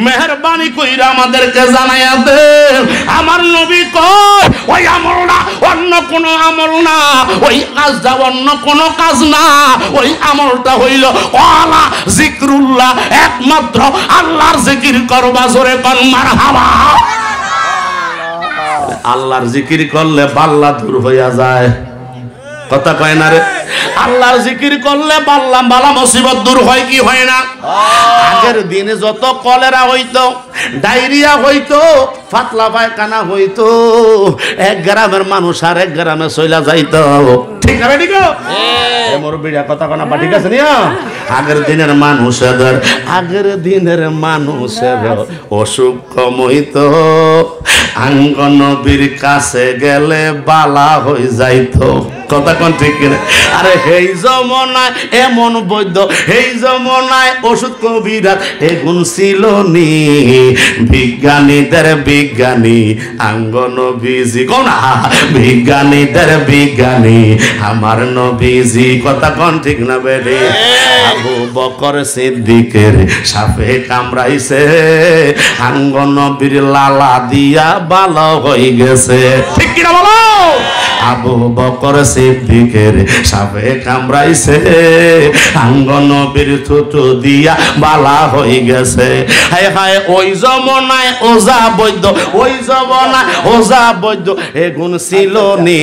মেহেরবানি কইরা আমাদেরকে জানাইয়া দেন আমার নবী কয় ওই আমলটা অন্য কোনো আমল না, ওই কাজটা অন্য কোনো কাজ না, ওই আমলটা হইল ওয়ালা জিকরুল্লাহ, একমাত্র আল্লাহর জিকির করবা। জোরে কোন মারহাবা। আল্লাহর জিকির করলে বাল্লা দূর হইয়া যায়, কথা কয় না রে? আল্লাহর জিকির করলে বালা মুসিবত দূর হয় কি হয় না? আগের দিনে যত কলেরা হইতো, ডায়রিয়া হইতো, পাতলা পায়খানা হইতো, এক গ্রামের মানুষ আর এক গ্রামে চইলা যাইতো, ঠিক আছে? ঠিক আছে মোর বিড়া কথা কোনা ঠিক আছে নিয়া? আগের দিনের মানুষের অসুখ কম হইতো, আঙ্গ নবীর কাছে গেলে বালা হয়ে যাইতো, কথা কোন ঠিক কিনা? আরে এই জমানায় এমন বৈদ্য, এই জমানায় ওষুধ কবিরাজ এগুন ছিল নি, বিজ্ঞানীদের বিজ্ঞানী আঙ্গ নবীজি, কোনা বিজ্ঞানীদের বিজ্ঞানী আমার নবীজি, কথা কোন ঠিক না বেরে? আবু বকর সিদ্দিকের সাপে কামড়াইছে, আঙ্গ নবীর লালা দিয়া ভালো হয়ে গেছে, ঠিক কিনা বলো? আবু বকর সিদ্দিকের সাপে কামড়াইছে, আঙ্গ নবীর থুতু দিয়া বালা হয়ে গেছে। হায় হায় ওই জমানায় ওজা বৈদ্য, ওই জমানায় ওজা বৈদ্য এগুন ছিল নি,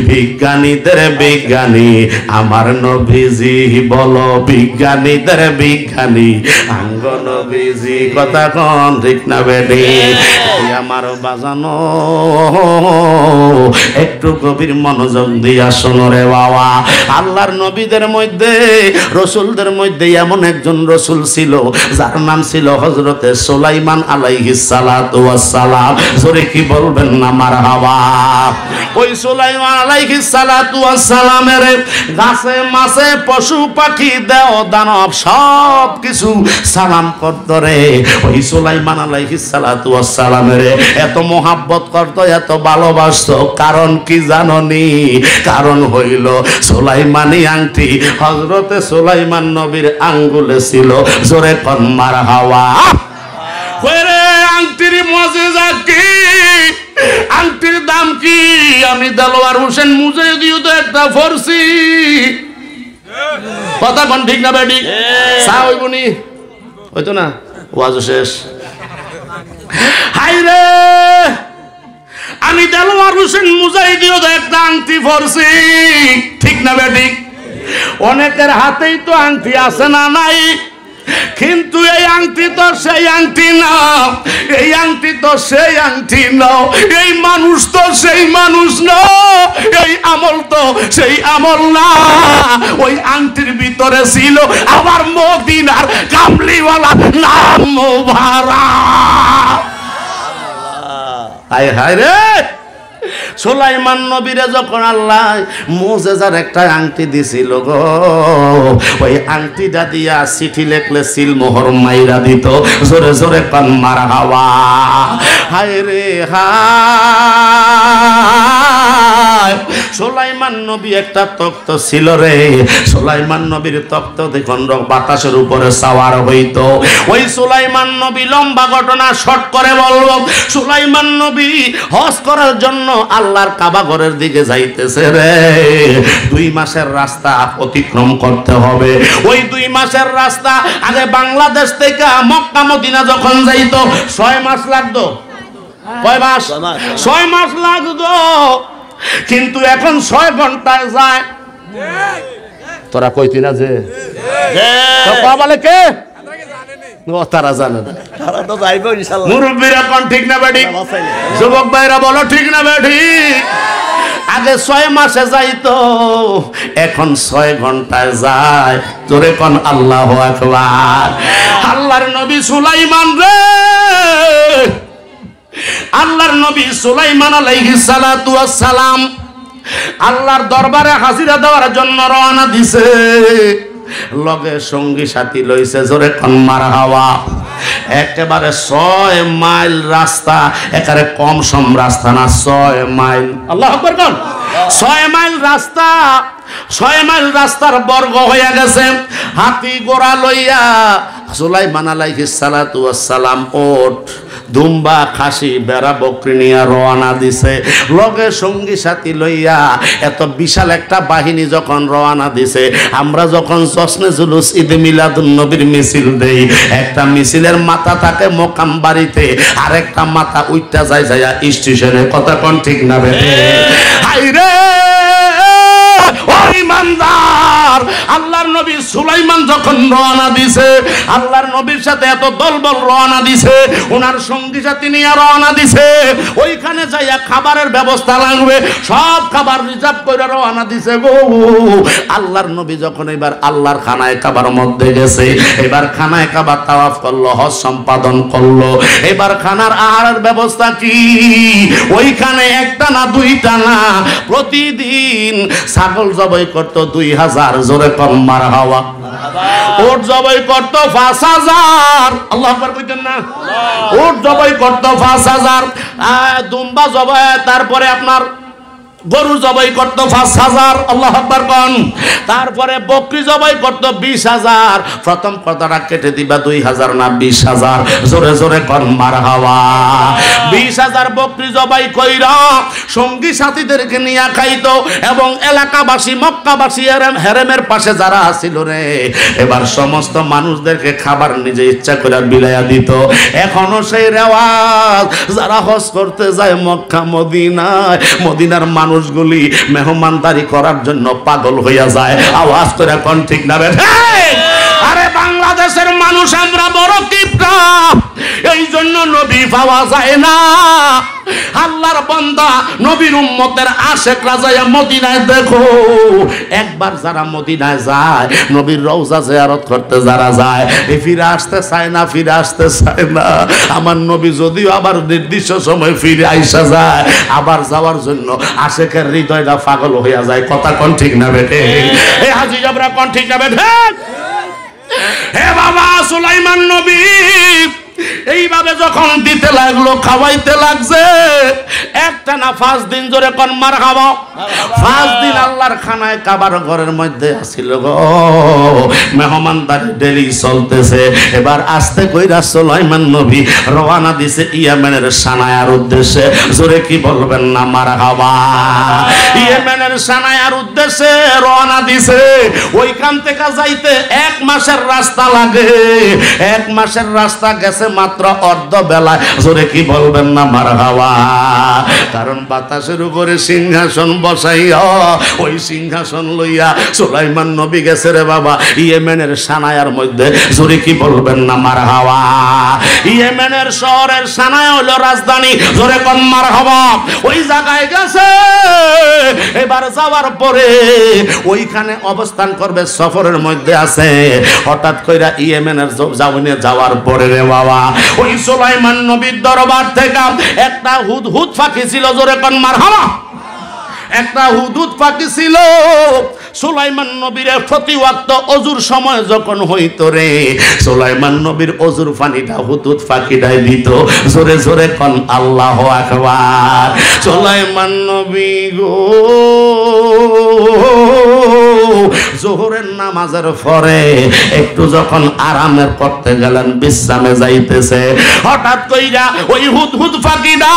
বিজ্ঞানীদের বিজ্ঞানী আমার নবীজি, বলো বিজ্ঞানীদের বিজ্ঞানী আঙ্গ নবীজি, কথা কোন ঠিক না বেডি? আমার বাজানো একটু গভীর মনোযোগ দিয়া শোনো রে বাবা। আল্লাহর নবীদের মধ্যে, রসুলদের মধ্যে এমন একজন রসুল ছিল যার নাম ছিল হযরতে সুলাইমান আলাইহিস সালাতু ওয়াস সালাম। জোরে কি বলবেন না মারহাবা? ওই সুলাইমান আলাইহিস সালাতু ওয়াস সালামের গাছে মাছে পশু পাখি দেও দানব সব কিছু সালাম করত রে। ওই সুলাইমান আলাইহিস সালাতু ওয়াস সালামের এত মোহাব্বত করত, এত ভালোবাসতো, কারণ কি জাননি? কারণ হইল সুলাইমানি আংটি হযরতে সুলাইমান নবীর আঙ্গুলে ছিল। জোরে কোন মারহাবা। ওরে আংটির মুজিজা কি, আংটির দাম কি? আমি দেলোয়ার হোসেন মুজাহিদিও তো একটা ফরসি, কথা কোন ঠিক না বেডি? সা হইবনি হইতো না, ওয়াজ শেষ। হাই রে আমি দেলোয়ার হোসেন মুজাহিদিও তো একটা আংটি ফরসি, ঠিক না বেডি? অনেকের হাতেই তো আংটি আছে না নাই, কিন্তু এই আংটি তো সেই আংটি না, এই আংটি তো সেই আংটি না, এই মানুষ তো সেই মানুষ না, এই আমল তো সেই আমল না। ওই আংটির ভিতরে ছিল আবার মদিনার কামলিওয়ালা নাম মোবারক। হায় হায় রে, সুলাইমান নবীরে যখন আল্লাহ মুজিজার একটা আংটি দিছিল গো, ওই আংটিটা দিয়া চিঠি লেখলে সিল মোহর মাইরা দিত। জোরে জোরে কোন মারহাবা। হায় রে হায়, সুলাইমান নবী একটা তখ্ত ছিল রে। সুলাইমান নবীর তখ্ত দেখুন বাতাসের উপরে সাওয়ার হইতো। ওই সুলাইমান নবী, লম্বা ঘটনা শর্ট করে বলবো, সুলাইমান নবী হজ করার জন্য আল্লাহর কাবা ঘরের দিকে যাইতেছে রে। 2 মাসের রাস্তা অতিক্রম করতে হবে। ওই 2 মাসের রাস্তা আগে বাংলাদেশ থেকে মক্কা মদিনা যখন যাইতো 6 মাস লাগতো। কয় মাস? 6 মাস লাগতো, কিন্তু এখন 6 ঘন্টায় যায়। তোরা কইতি না যে বলে কে? তারা জানে না, তারা তো যাইব ইনশাআল্লাহ। মুরব্বিরা কোন ঠিক না বেঠি? যুবক ভাইরা বলো ঠিক না বেঠি? আগে 6 মাসে যাইতো, এখন 6 ঘন্টায় যায়। তোরে কোন আল্লাহু আকবার। আল্লাহর নবী সুলাইমান রে, আল্লাহর নবী সুলাইমান আলাইহিস সালাতু ওয়াস সালাম আল্লাহর দরবারে হাজিরা দেওয়ার জন্য রওনা দিছে। লগে সঙ্গী সাথী লইছে। জোরে কোন মারহাবা। একেবারে 6 মাইল রাস্তা, একেবারে কম সম রাস্তা না, 6 মাইল। আল্লাহু আকবার কোন? 6 মাইল রাস্তা, 6 মাইল রাস্তার বর্গ হয়ে গেছে। হাতি ঘোড়া লইয়া সুলাইমান আলাইহিস সালাতু ওয়াস সালাম ওট দুম্বা খাসি বেড়া বকরি নিয়ে রওনা দিছে লগে সঙ্গী সাথী লইয়া এত বিশাল একটা বাহিনী যখন রওনা দিছে আমরা যখন জশ্নে জুলুস ঈদে মিলাদুন নবীর মিছিল দেই একটা মিছিলের মাথা থাকে মোকাম বাড়িতে আর একটা মাথা উইটা যায় যায় স্টেশনে কথা কোন ঠিক না বেটে হাইরে ও ইমানদার আল্লাহর নবী সুলাইমান যখন রওনা দিছে আল্লাহর নবীর সাথে এত দলবল রওনা দিছে ওনার সঙ্গী সাথী নিয়ে রওনা দিছে ওইখানে যাইয়া খাবারের ব্যবস্থা লাগবে সব খাবার রিজার্ভ করে রওনা দিছে গো আল্লাহর নবী যখন এবার আল্লাহর খানায় কাবার মধ্যে গেছে এবার খানায় কাবা তাওয়াফ করলো হজ সম্পাদন করলো এবার খানার আহারের ব্যবস্থা কি ওইখানে একটা না দুইটা না প্রতিদিন ছাগল জবাই করতো 2000 জোরে কম মারহাবা ওট জবাই করতো 5000 আল্লাহু আকবার কইতেন না ওট জবাই করতো 5000 দুম্বা জবাই তারপরে আপনার গরু জবাই করতো 5000 আল্লাহু আকবার কোন তারপরে বকরি জবাই করতো 20000 প্রথম কথাটা কেটে দিবা 2000 না 20000 জোরে জোরে কোন মারহাবা 20000 বকরি জবাই কইরা সঙ্গী সাথীদেরকে নিয়ে খাইতো এবং এলাকাবাসী মক্কাবাসী হেরেমের পাশে যারা ছিল রে এবার সমস্ত মানুষদেরকে খাবার নিজে ইচ্ছা করে বিলাইয়া দিত এখনো সেই রেওয়াজ যারা হজ করতে যায় মক্কা মদিনায় মদিনার মানুষগুলি মেহমানদারি করার জন্য পাগল হইয়া যায় আওয়াজ করে কোন ঠিক না বেঠে আরে বাংলাদেশের মানুষ আমরা বড় কিপটা এই জন্য নবী পাওয়া যায় না আল্লাহর বান্দা নবীর উম্মতের আশিকরা যায় মদিনায় দেখো একবার যারা মদিনায় যায় নবীর রওজা জিয়ারত করতে যারা যায় এই ফিরে আসতে চায় না আমার নবী যদিও আবার নির্দিষ্ট সময় ফিরে আইসা যায় আবার যাওয়ার জন্য আশিকের হৃদয়টা পাগল হইয়া যায় কথা কোন ঠিক না বেটে এই হাজী জাবরা কোন ঠিক না বেটে হে বাবা সুলাইমান নবী এইভাবে যখন দিতে লাগলো খাওয়াইতে লাগছে একটা না 5 দিন ধরে কোন মারহাবা 5 দিন আল্লাহর খানায় কাবার ঘরের মধ্যে আসিল গো মেহমানদারি ডেলি চলতেছে এবার আস্তে কইরা সুলাইমান নবী রওনা দিছে ইয়েমেনের সানায়ার উদ্দেশ্যে জোরে কি বলবেন না মারহাবা ইয়েমেনের সানায়ার উদ্দেশ্যে রওনা দিছে ওইখান থেকে যাইতে 1 মাসের রাস্তা লাগে 1 মাসের রাস্তা গেছে মাত্র অর্ধ বেলায় জোরে কি বলবেন না মারহাবা কারণ বাতাসের উপরে সিংহাসন বসাইয়া ওই সিংহাসন লইয়া সুলাইমান নবী গেছে রে বাবা ইয়েমেনের সানায়ার মধ্যে জোরে কি বলবেন না মারহাবা ইয়েমেনের শহরের সানায়া হলো রাজধানী জোরে কোন মারহাবা ওই জায়গায় গেছে এবার যাওয়ার পরে ওইখানে অবস্থান করবে সফরের মধ্যে আছে হঠাৎ কইরা ইয়েমেনের জাউনে যাওয়ার পরে রে বাবা ওই সুলাইমান নবীর দরবার থেকে একটা হুদহুদ পাখি ছিল জোরে কোন মারহাবা একটা হুদহুদ পাখি ছিল সুলাইমান নবীর প্রতি ওয়াক্ত ওযুর সময় যখন হইতো রে সুলাইমান নবীর ওযুর পানিটা হুদহুদ পাখিটাই দিত জোরে জোরে কোন আল্লাহু আকবার সুলাইমান নবী গো যোহরের নামাজের পরে একটু যখন আরামের করতে গেলেন বিশ্রামে যাইতেছে হঠাৎ কইরা ওই হুদহুদ পাখিটা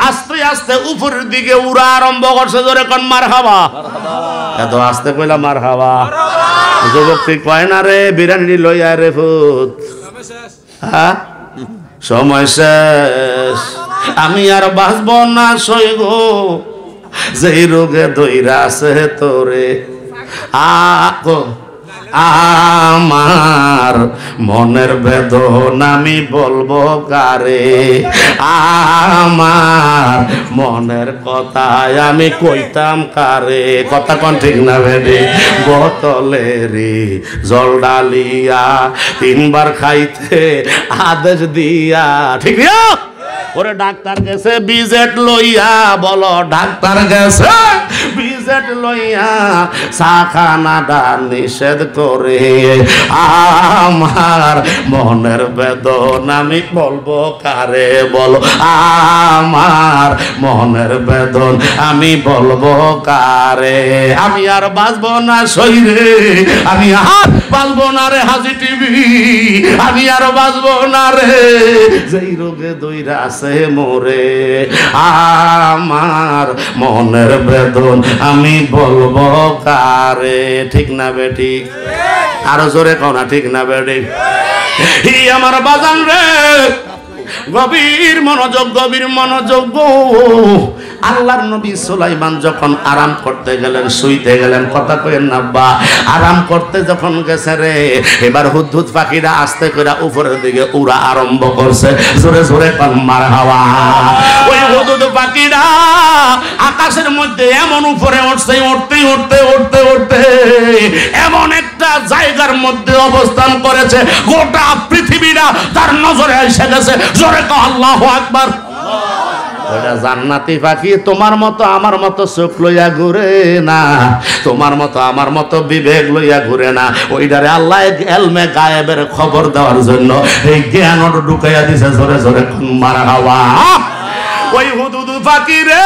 আস্তে আস্তে উপরের দিকে উড়া আরম্ভ করছে জোরে কোন মারহাবা এত আস্তে কইলা মারহাবা যুবক ঠিক কয় না রে বিরানি লইয়া রে ফুত হ্যাঁ সময় শেষ আমি আর বাঁচব না সই গো যেই রোগে দইরা আছে তোরে আমার মনের বেদনা আমি বলবো কারে আমার মনের কথায় আমি কইতাম কারে কথা কোন ঠিক না ভেবে বোতলেরই জল ডালিয়া 3 বার খাইতে আদেশ দিয়া ঠিক না ওরে ডাক্তার গেছে বিজেট লইয়া বলো ডাক্তার গেছে সিগারেট লইয়া চা খানাটা নিষেধ করে। আমার মনের বেদন আমি বলবো কারে বলো, আমার মনের বেদন আমি বলবো কারে। আমি আর বাঁচবো না শরীরে, আমি আর বাঁচবো না রে হাজি টিভি, আমি আর বাঁচবো না রে যেই রোগে দইরা আছে মোরে। আমার মনের বেদন আমি বলবো কারে। ঠিক না বেটি? আরো জোরে কও না ঠিক না বেটি? আমার বাজান রে, গভীর মনোযোগ, গভীর মনোযোগ। আল্লাহর নবী সুলাইমান যখন আরাম করতে গেলেন, শুইতে গেলেন, কথা কইেন না বা, আরাম করতে যখন গেছে রে, এবার হুদহুদ পাখিরা আস্তে করে উপরের দিকে উড়া আরম্ভ করছে। জোরে জোরে কোন মারহাবা। ওই হুদহুদ পাখিরা আকাশের মধ্যে এমন উপরে উঠছে, উঠতে উঠতে উঠতে উঠতে এমন একটা জায়গার মধ্যে অবস্থান করেছে, গোটা পৃথিবীটা তার নজরে এসে গেছে। জোরে কও আল্লাহু আকবার। ওটা জান্নাতি পাখি তোমার মতো আমার মতো চোখ লইয়া ঘুরে না, তোমার মতো আমার মতো বিবেক লইয়া ঘুরে না। ওইটারে আল্লাহ এলমে গায়েবের খবর দেওয়ার জন্য এই জ্ঞান ঢুকাইয়া দিছে। জোরে জোরে মারহাবা। ওই হুদহুদ পাখি রে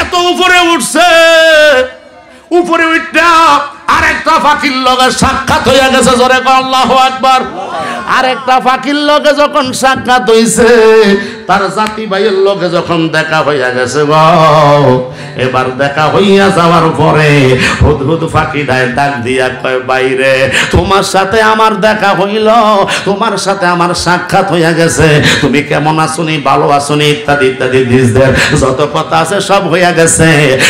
এত উপরে উঠছে, উপরে উঠটা আরেকটা পাখির লগে সাক্ষাৎ হইয়া গেছে। জোরে কও আল্লাহু আকবার। আরেকটা পাখির লগে যখন সাক্ষাৎ হইছে, তার জাতি ভাইয়ের লগে যখন দেখা হইয়া গেছে গো, এবার দেখা হইয়া যাওয়ার পরে হুদহুদ পাখিটায় ডাক দিয়া কয়, বাইরে তোমার সাথে আমার দেখা হইল, তোমার সাথে আমার সাক্ষাৎ হইয়া গেছে, তুমি কেমন আছনি, ভালো আছনি, ইত্যাদি ইত্যাদি দিসদের যত কথা আছে সব হইয়া গেছে।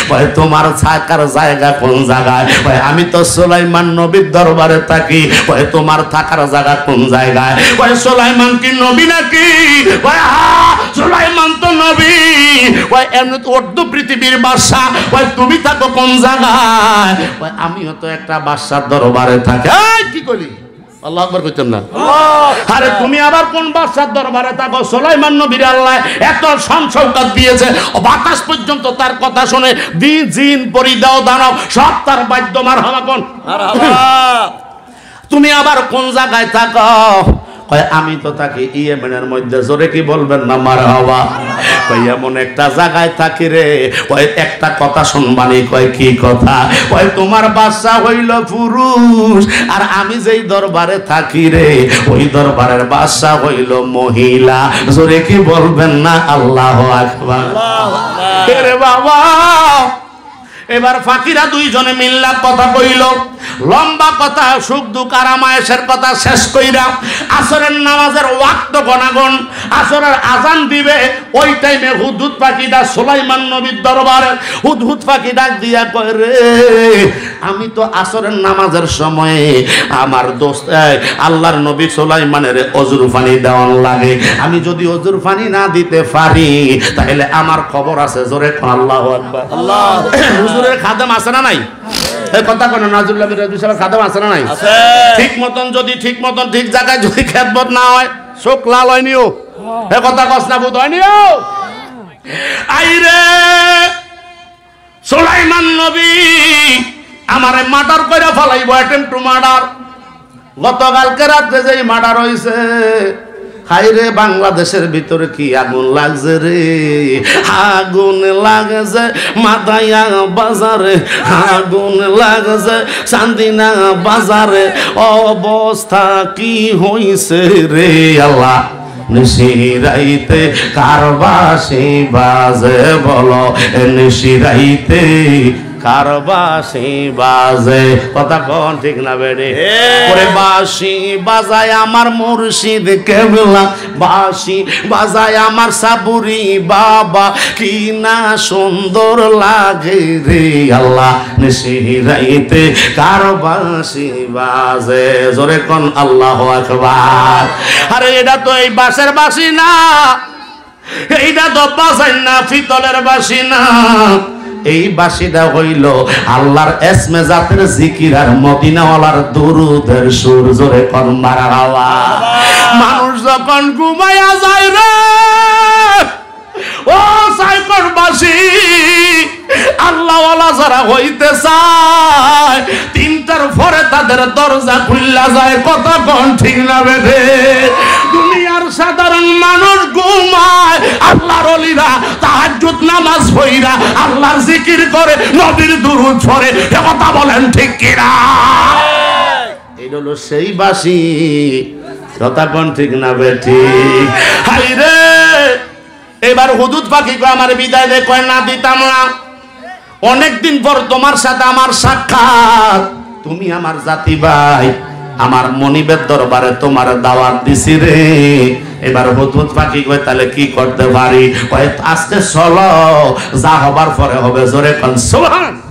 কয় তোমার থাকার জায়গা কোন জায়গায়? কয় আমি তো সুলাইমান নবীর দরবারে থাকি। কয় তোমার থাকার জায়গা কোন জায়গায়? কয় সুলাইমান কি নবী নাকি? কয় হ্যাঁ সুলাইমান তো নবী। কয় এমনি তো অর্ধ পৃথিবীর বাদশা। কয় তুমি থাকো কোন জায়গায়? কয় আমিও তো একটা বাদশার দরবারে থাকি। কি কইলি? আল্লাহু আকবার কইতেন না? আরে তুমি আবার কোন বাদশার দরবারে থাকো? সুলাইমান নবীর আল্লাহ এত সম্মান দিয়েছে, বাতাস পর্যন্ত তার কথা শুনে জিন পরি দাও দানব সব তার বাদ্য মারহাবা কোন মারহাবা। তুমি আবার কোন জায়গায় থাকো? কয় আমি তো থাকি ইয়েমেনের মধ্যে। জোরে কি বলবেন না মারহাবা? কয় এমন একটা জায়গায় থাকি রে। কয় একটা কথা শুনবানি। কয় কি কথা? কয় তোমার বাদশা হইল পুরুষ, আর আমি যেই দরবারে থাকি রে, ওই দরবারের বাদশা হইল মহিলা। জোরে কি বলবেন না আল্লাহু আকবার। আরে বাবা, এবার ফাকিরা দুইজনে মিল্লা কথা কইল, লম্বা কথা, সুখ দুঃখ আরামায়েশের কথা শেষ কইরা আসরের নামাজের ওয়াক্ত গণাগণ, আসরের আজান দিবে। ওই টাইমে হুদহুদ পাখিটা সুলাইমান নবীর দরবারে হুদহুদ পাখি ডাক দিয়া কয়, রে আমি তো আসরের নামাজের সময়ে আমার দোস্ত আল্লাহর নবী সুলাইমানের অজুর পানি দেওয়ান লাগে, আমি যদি অজুর পানি না দিতে পারি তাহলে আমার খবর আছে। জোরে আল্লাহু আকবার। আল্লাহ হুজুরের খাদেম আছে না নাই? এই কথা কোন নাজুল্লাহ বিরাজু সাহেব খাদেম আছে না নাই? আছে। ঠিক মতন যদি ঠিক মতন ঠিক জায়গায় যদি খেদমত না হয়, চোখ লাল হয়নিও। এই কথা কসনা বুঝ হয়নিও। আইরে সুলাইমান নবী আমারে মার্ডার কইরা ফলাইব, অ্যাটেম্প টু মার্ডার। গতকালকে রাতে যেই মার্ডার হইছে, হাইরে বাংলাদেশের ভিতরে কি আগুন লাগছে রে, আগুন লাগছে মাদায়া বাজারে, আগুন লাগছে চান্দিনা বাজারে, অবস্থা কি হইছে রে আল্লাহ। নিশিরাইতে কারবাসি বাজে বলো, নিশিরাইতে কারবাসি বাজে। কথা কোন ঠিক না বেড়ে? ওরে বাঁশি বাজায় আমার মুর্শিদ কেবলা, বাঁশি বাজায় আমার সাবুরি বাবা, কি না সুন্দর লাগে রে আল্লাহ। নিশিরাইতে কারবাসি বাজে। জোরে কোন আল্লাহু আকবার। আরে এটা তো এই বাঁশের বাঁশি না, এইটা তো বাজাই না পিতলের বাঁশি না, এই বাঁশিটা হইল আল্লাহর এসমে জাতের জিকির আর মদিনাওয়ালার দুরুদের সুর। জোরে কোন মারহাবা। মানুষ যখন ঘুমায়া যায় রে, ও সাইব বাসি আল্লাহওয়ালা যারা হইতে চায় 3টার পরে তাদের দরজা খুললা যায়। কথা কোন ঠিক না বেঠে? দুনিয়ার সাধারণ মানুষ ঘুমায়, আল্লাহর ওলিরা তাহাজ্জুদ নামাজ পড়া আল্লাহর জিকির করে, নবীর দুরূদ পড়ে। এ কথা বলেন ঠিক কিনা? এই হলো সেই বাসি। কথা কোন ঠিক না বেঠি? হাই রে, এবার হুদুদ পাখি কো আমার বিদায় দে, কয় না দিতাম না। অনেকদিন পর তোমার সাথে আমার সাক্ষাৎ, তুমি আমার জাতি ভাই, আমার মনিবের দরবারে তোমার দাওয়াত দিছি রে। এবার হুদুদ পাখি কয় তাহলে কি করতে পারি? কয় আজকে চলো, যা হবার পরে হবে। জোরে কোন সুবহানাল্লাহ।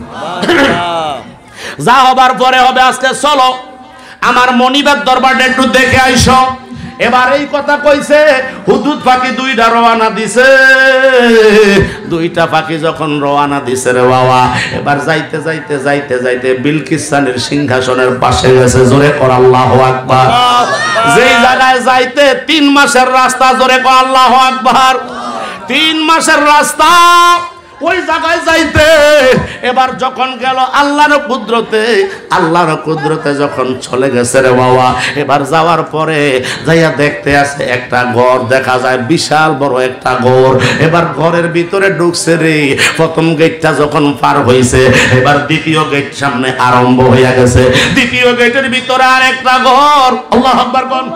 যা হবার পরে হবে, আজকে চলো আমার মনিবের দরবারে একটু দেখে আইসো। এবার এই কথা কইছে, হুদুদ পাখি 2টা রওনা দিছে। 2টা পাখি যখন রওনা দিছে রে বাবা, এবার যাইতে যাইতে যাইতে যাইতে বিলকিস রানীর সিংহাসনের পাশে গেছে। জোরে কর আল্লাহু আকবার। যেই জায়গায় যাইতে 3 মাসের রাস্তা, জোরে কর আল্লাহু আকবার। 3 মাসের রাস্তা ওই জায়গায় যাইতে, এবার যখন গেল আল্লাহর কুদরতে যখন চলে গেছে রে বাবা, এবার যাওয়ার পরে যাইয়া দেখতে আছে একটা ঘর দেখা যায়, বিশাল বড় একটা ঘর। এবার ঘরের ভিতরে ঢুকছে রে। প্রথম গেটটা যখন পার হইছে, এবার দ্বিতীয় গেট সামনে আরম্ভ হইয়া গেছে। দ্বিতীয় গেটের ভিতরে আর একটা ঘর। আল্লাহু আকবার কোন।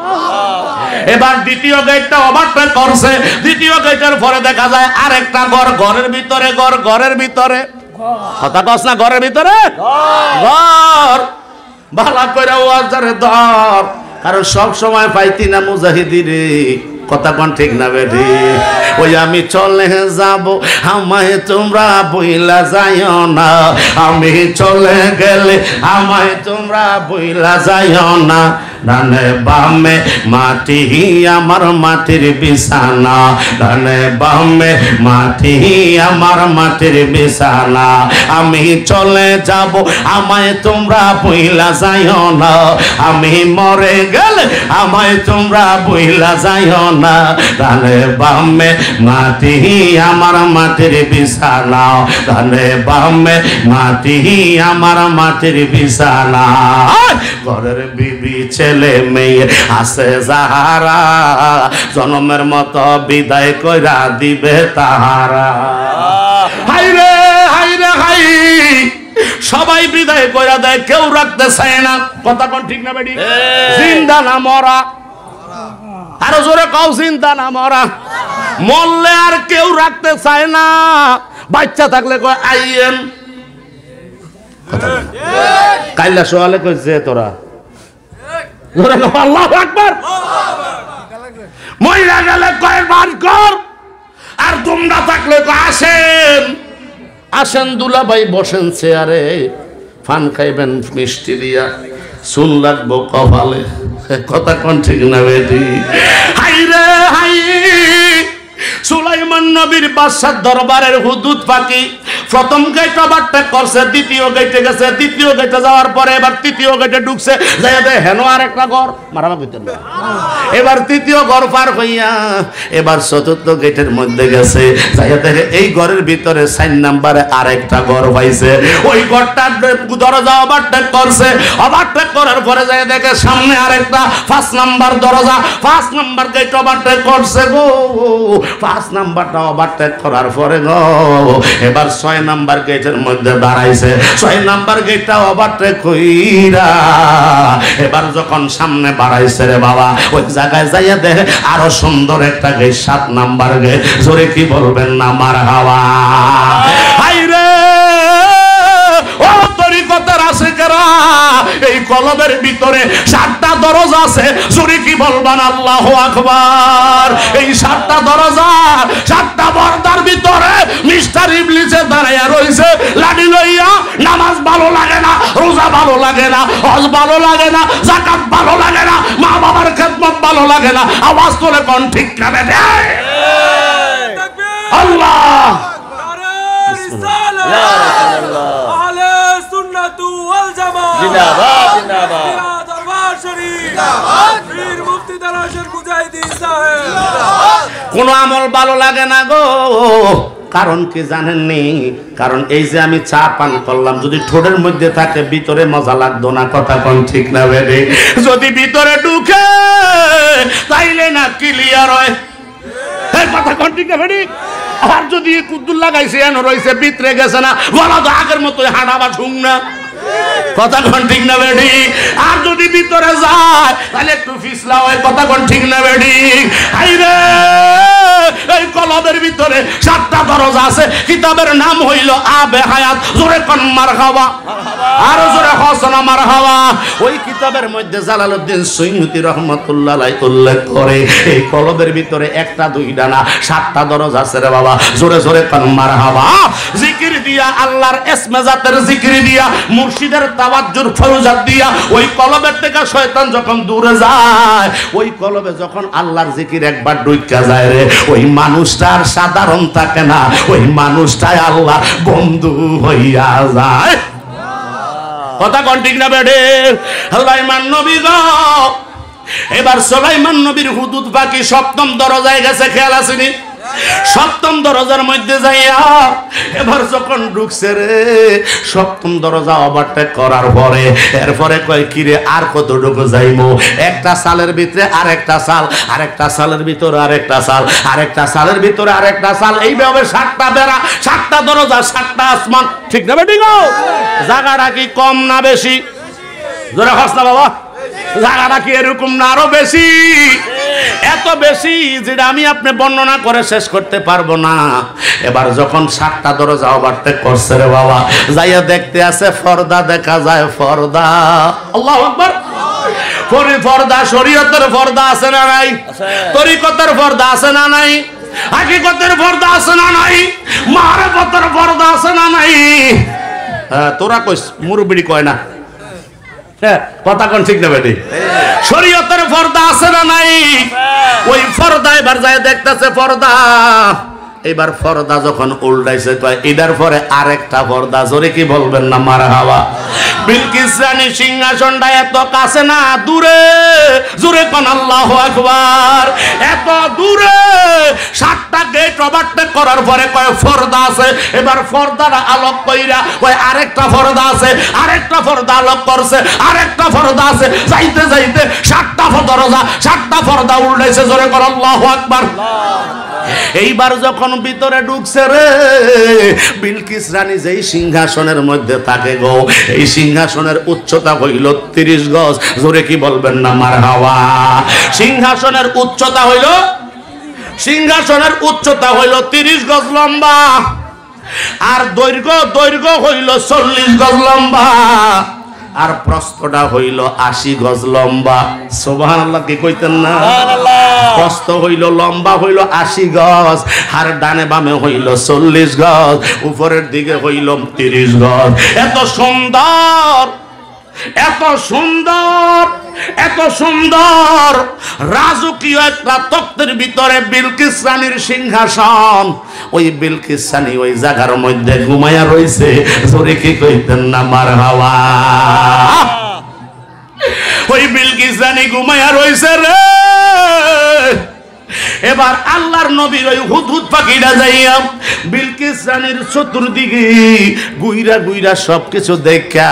এবার দ্বিতীয় গেটটা ওভারটেক করছে। দ্বিতীয় গেটের পরে দেখা যায় আরেকটা ঘর। ঘরের ভিতরে ঘরের ভিতরে কথা কস না, ঘরের ভিতরে ঘর। ভালো করে ওয়াজরে ধর, কারণ সব সময় পাইতি না মুজাহিদি রে। কথা কোন ঠিক না বেঠি? ওই আমি চলে যাব, আমায় তোমরা বইলা যাইও না। আমি চলে গেলে আমায় তোমরা বইলা যাইও না। ডানে বামে মাটি আমার মাটির বিছানা, ডানে বামে মাটি আমার মাটির বিছানা। আমি চলে যাব, আমায় তোমরা বইলা যাইও না। আমি মরে গেলে আমায় তোমরা বইলা যাইও না। ডানে বামে মাটি আমার মাটির বিছানা, ডানে বামে মাটি আমার মাটির বিছানা। ঘরের বিবি ছেলে মেয়ে আছে যাহারা, জনমের মতো বিদায় কইরা দিবে তাহারা। হাই রে হাই রে হাই, সবাই বিদায় কইরা দেয়, কেউ রাখতে চায় না। কথা কোন ঠিক না বেডি? জিন্দা না মরা? আরো জোরে কাউ চিন্তা না মরা। মরলে আর কেউ রাখতে চায় না। বাচ্চা থাকলে কয় আইয়েন। কাইলা সোয়ালে কইছে তোরা জোরে কও আল্লাহু আকবার। মইরা গেলে কয় বার কর, আর তোমরা থাকলে কয় আসেন। আসেন দুলা ভাই, বসেন চেয়ারে, পান খাইবেন মিষ্টি দিয়া, চুন লাগবো কপালে। কথা কোন ঠিক না বেটি? হাই রে হাই, সুলাইমান নবীর বাদশার দরবারের হুদুদ পাখি প্রথম গেট ওভারটেক করছে, দ্বিতীয় গেটে গেছে। দ্বিতীয় গেটে যাওয়ার পরে এবার তৃতীয় গেটে ঢুকছে, যাইয়া দেখে হেন আর একটা ঘর। মারামা কইতেন না। এবার তৃতীয় ঘর পার হইয়া এবার চতুর্থ গেটের মধ্যে গেছে, যাইয়া দেখে এই ঘরের ভিতরে 4 নম্বরে আরেকটা ঘর পাইছে। ওই ঘরটার দরজা ওভারটেক করছে। ওভারটেক করার পরে যাইয়া দেখে সামনে আরেকটা 5 নম্বর দরজা, 5 নম্বর গেট ওভারটেক করছে গো। 5 নাম্বারটা ওভারটেক করার পরে গো এবার 6 নাম্বার গেটের মধ্যে দাঁড়াইছে। 6 নাম্বার গেটটা ওভারটেক কইরা এবার যখন সামনে বাড়াইছে রে বাবা, ওই জায়গায় যাইয়া দেখে আরো সুন্দর একটা গেট, 7 নাম্বার গেট। জোরে কি বলবেন না মারহাবা? হাই রে ও তরিকতের আশিকেরা, এই কলবের ভিতরে 7টা দরজা আছে। জোরে কি বলবেন আল্লাহু আকবার? এই 7টা দরজা, 7টা পর্দার ভিতরে মিস্টার ইবলিসে দাঁড়াইয়া রইছে লাঠি লইয়া। নামাজ ভালো লাগে না, রোজা ভালো লাগে না, হজ ভালো লাগে না, যাকাত ভালো লাগে না, মা বাবার খেদমত ভালো লাগে না। আওয়াজ করে কোন ঠিক না বেটে? আল্লাহ আহলে সুন্নাত ওয়াল জামাত জিন্দাবাদ জিন্দাবাদ। দরবার শরীফ জিন্দাবাদ। পীর মুফতি দারাশের মুজাহিদিন সাহেব জিন্দাবাদ। কোন আমল ভালো লাগে না গো, কারণ কি জানেননি? কারণ এই যে আমি চা পান করলাম, যদি ঠোঁটের মধ্যে থাকে ভিতরে মজা লাগতো না। কথা কোন ঠিক না বেরে? যদি ভিতরে ঢুকে তাইলে না ক্লিয়ার হয়। কথা কোন ঠিক না বেরে? আর যদি কুদ্দুর লাগাইছে এন রইছে ভিতরে গেছে না, বলা তো আগের মতো হাঁটাবা শুন না। কথা কোন ঠিক না বেডি? আর যদি ভিতরে যায় তাহলে একটু ফিসলা হয়। কথা কোন ঠিক না বেডি? আইরে এই কলবের ভিতরে 7টা দরজা আছে। কিতাবের নাম হইল আবে হায়াত। জোরে কোন মারহাবা, আর জোরে হসনা মারহাবা। ওই কিতাবের মধ্যে জালালউদ্দিন সুয়ুতি রাহমাতুল্লাহ আলাইহি উল্লেখ করে এই কলবের ভিতরে 1টা 2টা না 7টা দরজা আছে রে বাবা। জোরে জোরে কোন মারহাবা। জিকির দিয়া, আল্লাহর ইসমে জাতের জিকির দিয়া, মুর্শিদের তাওয়াজ্জুর ফরজাত দিয়া ওই কলবের থেকে শয়তান যখন দূরে যায়, ওই কলবে যখন আল্লাহর জিকির একবার ঢুইকা যায় রে, ওই মানুষটা আর সাধারণ থাকে না, ওই মানুষটাই আল্লাহ বন্ধু হইয়া যায়। কথা কোন ঠিক না বেডে? সুলাইমান নবী গো, এবার সুলাইমান নবীর হুদুদ বাকি 7ম দরজায় গেছে, খেয়াল আসেনি? 7ম দরজার মধ্যে যাইয়া এবার যখন ঢুকছে রে, 7ম দরজা ওভারটেক করার পরে এরপরে কয় কিরে আর কতটুকু যাইমু? একটা সালের ভিতরে আরেকটা সাল, আরেকটা সালের ভিতরে আরেকটা সাল, আরেকটা সালের ভিতরে আরেকটা সাল, এইভাবে 7টা বেড়া, 7টা দরজা, 7টা আসমান। ঠিক না বেটি গো? জায়গাটা কি কম না বেশি? জোরে হস না বাবা। জায়গাটা কি এরকম না আরো বেশি? এত বেশি যেটা আমি আপনি বর্ণনা করে শেষ করতে পারবো না। এবার যখন 7টা দরজা ওভারটেক করছে রে বাবা, যাইয়া দেখতে আছে পর্দা দেখা যায়, পর্দা। আল্লাহু আকবার। পর্দা, শরীয়তের পর্দা আছে না নাই? তরিকতের পর্দা আছে না নাই? হাকিকতের পর্দা আছে না নাই? মারিফতের পর্দা আছে না নাই? তোরা কইস, মুরব্বি কয় না। কথা কোন ঠিক না বেটি? শরীয়তের পর্দা আছে না নাই? ওই পর্দা এবার যায় দেখতেছে পর্দা। এবার পর্দা যখন উল্টাইছে কয় এটার পরে আরেকটা পর্দা। জোরে কি বলবেন না মারহাবা? বিলকিস রানী সিংহাসনটা এত কাছে না দূরে? জোরে কোন আল্লাহু আকবার। এত দূরে 7টা গেট ওভারটেক করার পরে কয় পর্দা আছে। এবার পর্দাটা আলোক কইরা কয় আরেকটা পর্দা আছে, আরেকটা পর্দা আলোক করছে, আরেকটা পর্দা আছে। যাইতে যাইতে 7টা দরজা, 7টা পর্দা উল্টাইছে। জোরে কোন আল্লাহু আকবার। এইবার যখন ভিতরে ঢুকছে রে, বিলকিস রানী যেই সিংহাসনের মধ্যে থাকে গো, এই সিংহাসনের উচ্চতা হইল 30 গজ। জোরে কি বলবেন না মারহাবা? সিংহাসনের উচ্চতা হইল, সিংহাসনের উচ্চতা হইল 30 গজ লম্বা, আর দৈর্ঘ্য হইল 40 গজ লম্বা, আর প্রস্থটা হইল 80 গজ লম্বা। সুবহানাল্লাহ কি কইতেন না? প্রস্থ হইল, লম্বা হইল 80 গজ, আর ডানে বামে হইল 40 গজ, উপরের দিকে হইল 30 গজ। এত সুন্দর, এত সুন্দর, এত সুন্দর রাজকীয় একটা তক্তের ভিতরে বিলকিস রানীর সিংহাসন। ওই বিলকিস রানী ওই জায়গার মধ্যে ঘুমায়া রইছে। জোরে কি কইতেন না মারহাবা? ওই বিলকিস রানী ঘুমায়া রইছে রে। এবার আল্লাহর নবীর ওই হুদহুদ পাখিটা যাইয়া বিলকিস রানীর চতুর্দিকে গুইরা গুইরা সবকিছু দেখা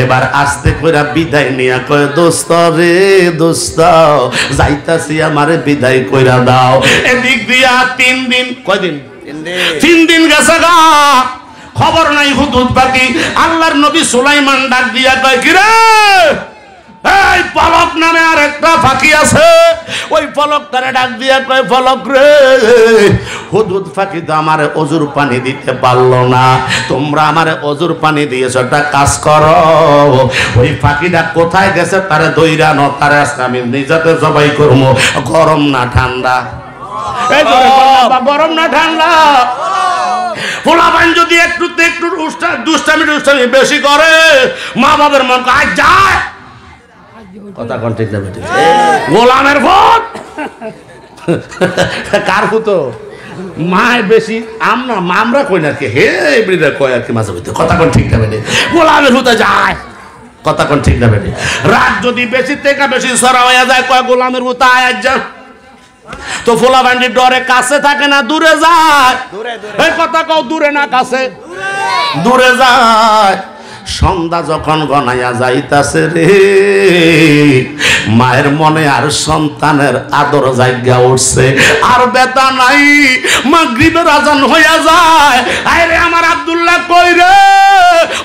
এবার আস্তে কইরা বিদায় নিয়া কয়, দোস্ত রে দোস্ত, যাইতাছি আমারে বিদায় কইরা দাও। এদিক দিয়া 3 দিন, কয়দিন? 3 দিন গেছে গা, খবর নাই হুদহুদ পাখি। আল্লাহর নবী সুলাইমান ডাক দিয়া কয়, কিরে এই পলক নামে আর একটা পাখি আছে, ওই পলকটারে ডাক দিয়া কয়, পলক রে, হুদহুদ পাখি তো আমারে অজুর পানি দিতে পারলো না, তোমরা আমারে অজুর পানি দিয়েছো, একটা কাজ করো, ওই পাখিটা কোথায় গেছে তারে দইরা ন, তারে আজকে আমি নিজেতে জবাই করবো। গরম না ঠান্ডা? গরম না ঠান্ডা? পোলাপান যদি একটু দুষ্টামি বেশি করে, মা বাবার মন আজ যায়। কথা কোন ঠিক না বেটি? গোলামের ভূত। কার ভূত? মায় বেশি, আমরা কই না কি, হে এমনিরা কয় আর কি মাঝে মধ্যে। কথা কোন ঠিক না বেটি? গোলামের ভূতে যায়। কথা কোন ঠিক না বেটি? রাত যদি বেশি থেকে বেশি সরা হয়ে যায়, কয় গোলামের ভূত আয় যা। তো ফোলা বান্ডি ডরে কাছে থাকে না দূরে যায়? এই কথা কও, দূরে না কাছে? দূরে যায়। সন্ধ্যা যখন গনাইয়া যাইতাছে রে, মায়ের মনে আর সন্তানের আদর জায়গা উঠছে, আর বেতা নাই। মাগরিবের আজান হইয়া যায়। আরে আমার আব্দুল্লাহ কই রে,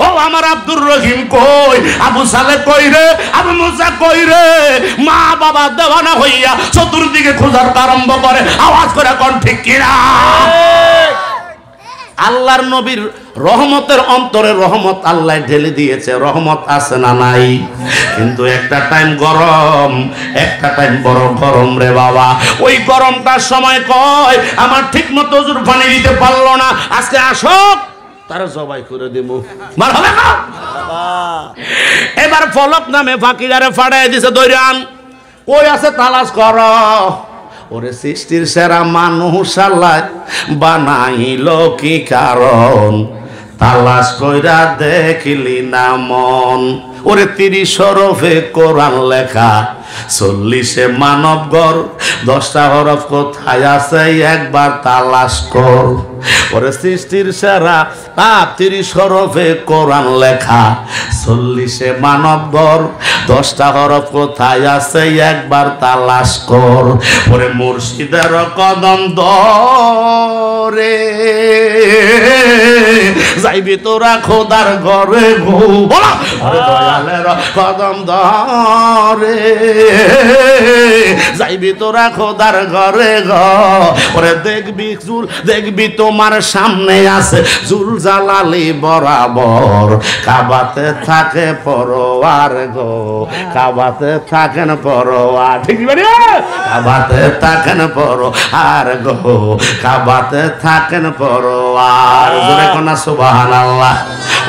ও আমার আব্দুর রহিম কই, আবু সালে কই রে, আবু মুসা কই রে। মা বাবা দেওয়ানা হইয়া চতুর্দিকে খোঁজার আরম্ভ করে। আওয়াজ করে কোন ঠিক কিনা? আল্লাহর নবীর রহমতের অন্তরে রহমত আল্লাহ ঢেলে দিয়েছে। রহমত আছে না নাই? কিন্তু একটা টাইম গরম, একটা টাইম বড় গরম রে বাবা। ওই গরমটার সময় কয় আমার ঠিক মতো হুজুর পানি দিতে পারলো না, আজকে আসুক তারা জবাই করে দিব। মার হবে না? এবার ফলক নামে ফাঁকিদারে ফাড়াই দিছে, দৈরান কই আছে তালাশ কর। ওরে সৃষ্টির সেরা মানুষ আল্লাহ বানাইল কি কারণ, তালাশ কইরা দেখিলি না মন। ওরে 30 হরফে কোরআন লেখা, 40 মানব গড়, 10টা হরফ কোথায় আছে একবার তালাশ কর। ওরে সৃষ্টির সেরা 30 হরফে কোরআন লেখা, 40 মানব গড়, 10টা হরফ কোথায় আছে একবার তালাশ কর। ওরে মুর্শিদের কদম ধরে যাইবি তোরা খোদার ঘরে গো। ওরে দয়ালের কদম ধরে যাইবি তোরা খোদার ঘরে গো। ওরে দেখবি চুল, দেখবি তোমার সামনে আছে চুল জালালি বরাবর, কাবাতে থাকে পরোয়ার গো, কাবাতে থাকেন পরোয়ার। ঠিক বলি? কাবাতে থাকেন পরোয়ার গো, কাবাতে থাকেন পরোয়ার। জোরে কোনা সুবহানাল্লাহ।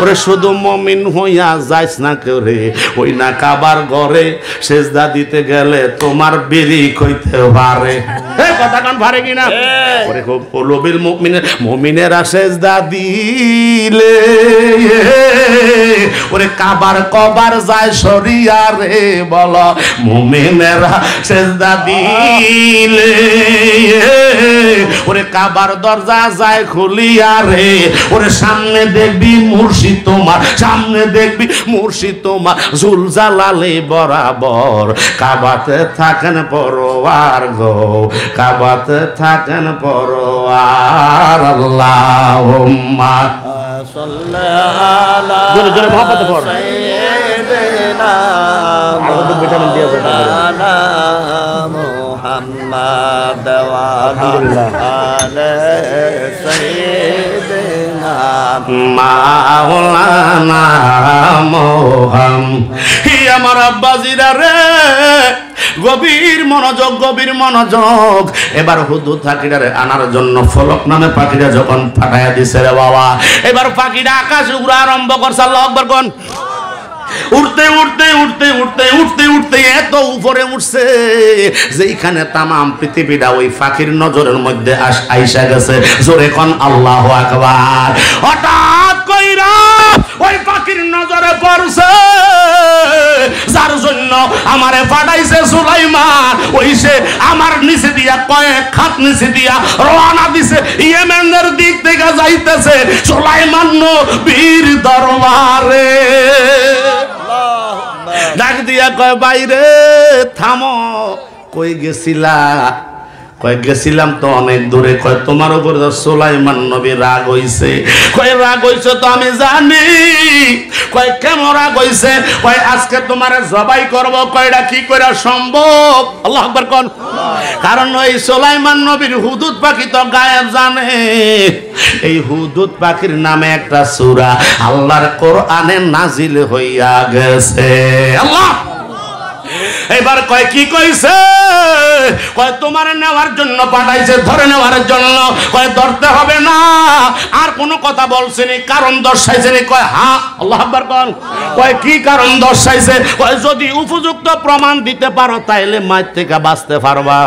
ওরে শুধু মুমিন হইয়া যাইস না কেউ রে, ওই না কাবার ঘরে সেজদা দিতে গেলে তোমার বেরি কইতে পারে। কথা কান পারে কিনা? ওরে খুব কলবিল মুমিনেরা সেজদা দিলে, ওরে কাবার কবার যায় সরিয়া রে, বল মুমিনেরা সেজদা দিলে, ওরে কাবার দরজা যায় খুলিয়া রে। ওরে সামনে দেখবি মুর্শিদ তোমার, সামনে দেখবি মুর্শিদ তোমার জুল জালালে বরাবর, কাবাতে থাকেন পরোয়ার গো, কাবাতে থাকেন পরোয়ার। আল্লাহুম্মা জোরে জোরে মহব্বতে পড়। ভিটামিন দিয়ে মুহাম্মদ ওয়া আলা সাইয়্যিদিনা মাওলানা মুহাম্মদ। হি আমার আব্বাজিরা রে, গভীর মনোযোগ, গভীর মনোযোগ। এবার হুদুদ পাখিটারে আনার জন্য ফলক নামে পাখিটা যখন পাঠাইয়া দিছে রে বাবা, এবার পাখিটা আকাশে উড়া আরম্ভ করছে। আল্লাহু আকবার কোন। উঠতে উঠতে উঠতে উঠতে উঠতে উঠতে এত উপরে উঠছে যেখানে তামাম পৃথিবীটা ওই পাখির নজরের মধ্যে আইসা গেছে। জোরে কোন আল্লাহু আকবার। হঠাৎ কইরা ওই পাখির নজরে পড়ছে যার জন্য আমারে পাঠাইছে সুলাইমান, ওই সে আমার নিচে দিয়া কয়েক হাত নিচে দিয়া রওনা দিছে, ইয়েমেনের দিক থেকে যাইতেছে সুলাইমান নবীর দরবারে। ডাক দিয়া কয় বাইরে থামো। কই গেছিলা? কয় গেছিলাম তো অনেক দূরে। কয় তোমার উপর সুলাইমান নবী রাগ হইছে। কয় রাগ হইছে তো আমি জানি। কয় কেমন রাগ হইছে? কয় আজকে তোমার জবাই করব। কয়টা কি করে সম্ভব? আল্লাহু আকবার কোন। কারণ ওই সুলাইমান নবীর হুদুদ পাখি তো গায়েব জানে। এই হুদুদ পাখির নামে একটা সূরা আল্লাহর কোরআনে নাজিল হইয়া গেছে। আল্লাহ এবার কয় কি কইছে? কয় তোমার নেওয়ার জন্য পাঠাইছে, ধরে নেওয়ার জন্য। কয় ধরতে হবে না। আর কোন কথা বলছেনি, কারণ দর্শাইছেনি? কয় হ্যাঁ। আল্লাহু আকবার কোন। কয় কি কারণ দর্শাইছে? কয় যদি উপযুক্ত প্রমাণ দিতে পারো তাইলে মার থেকে বাঁচতে পারবা।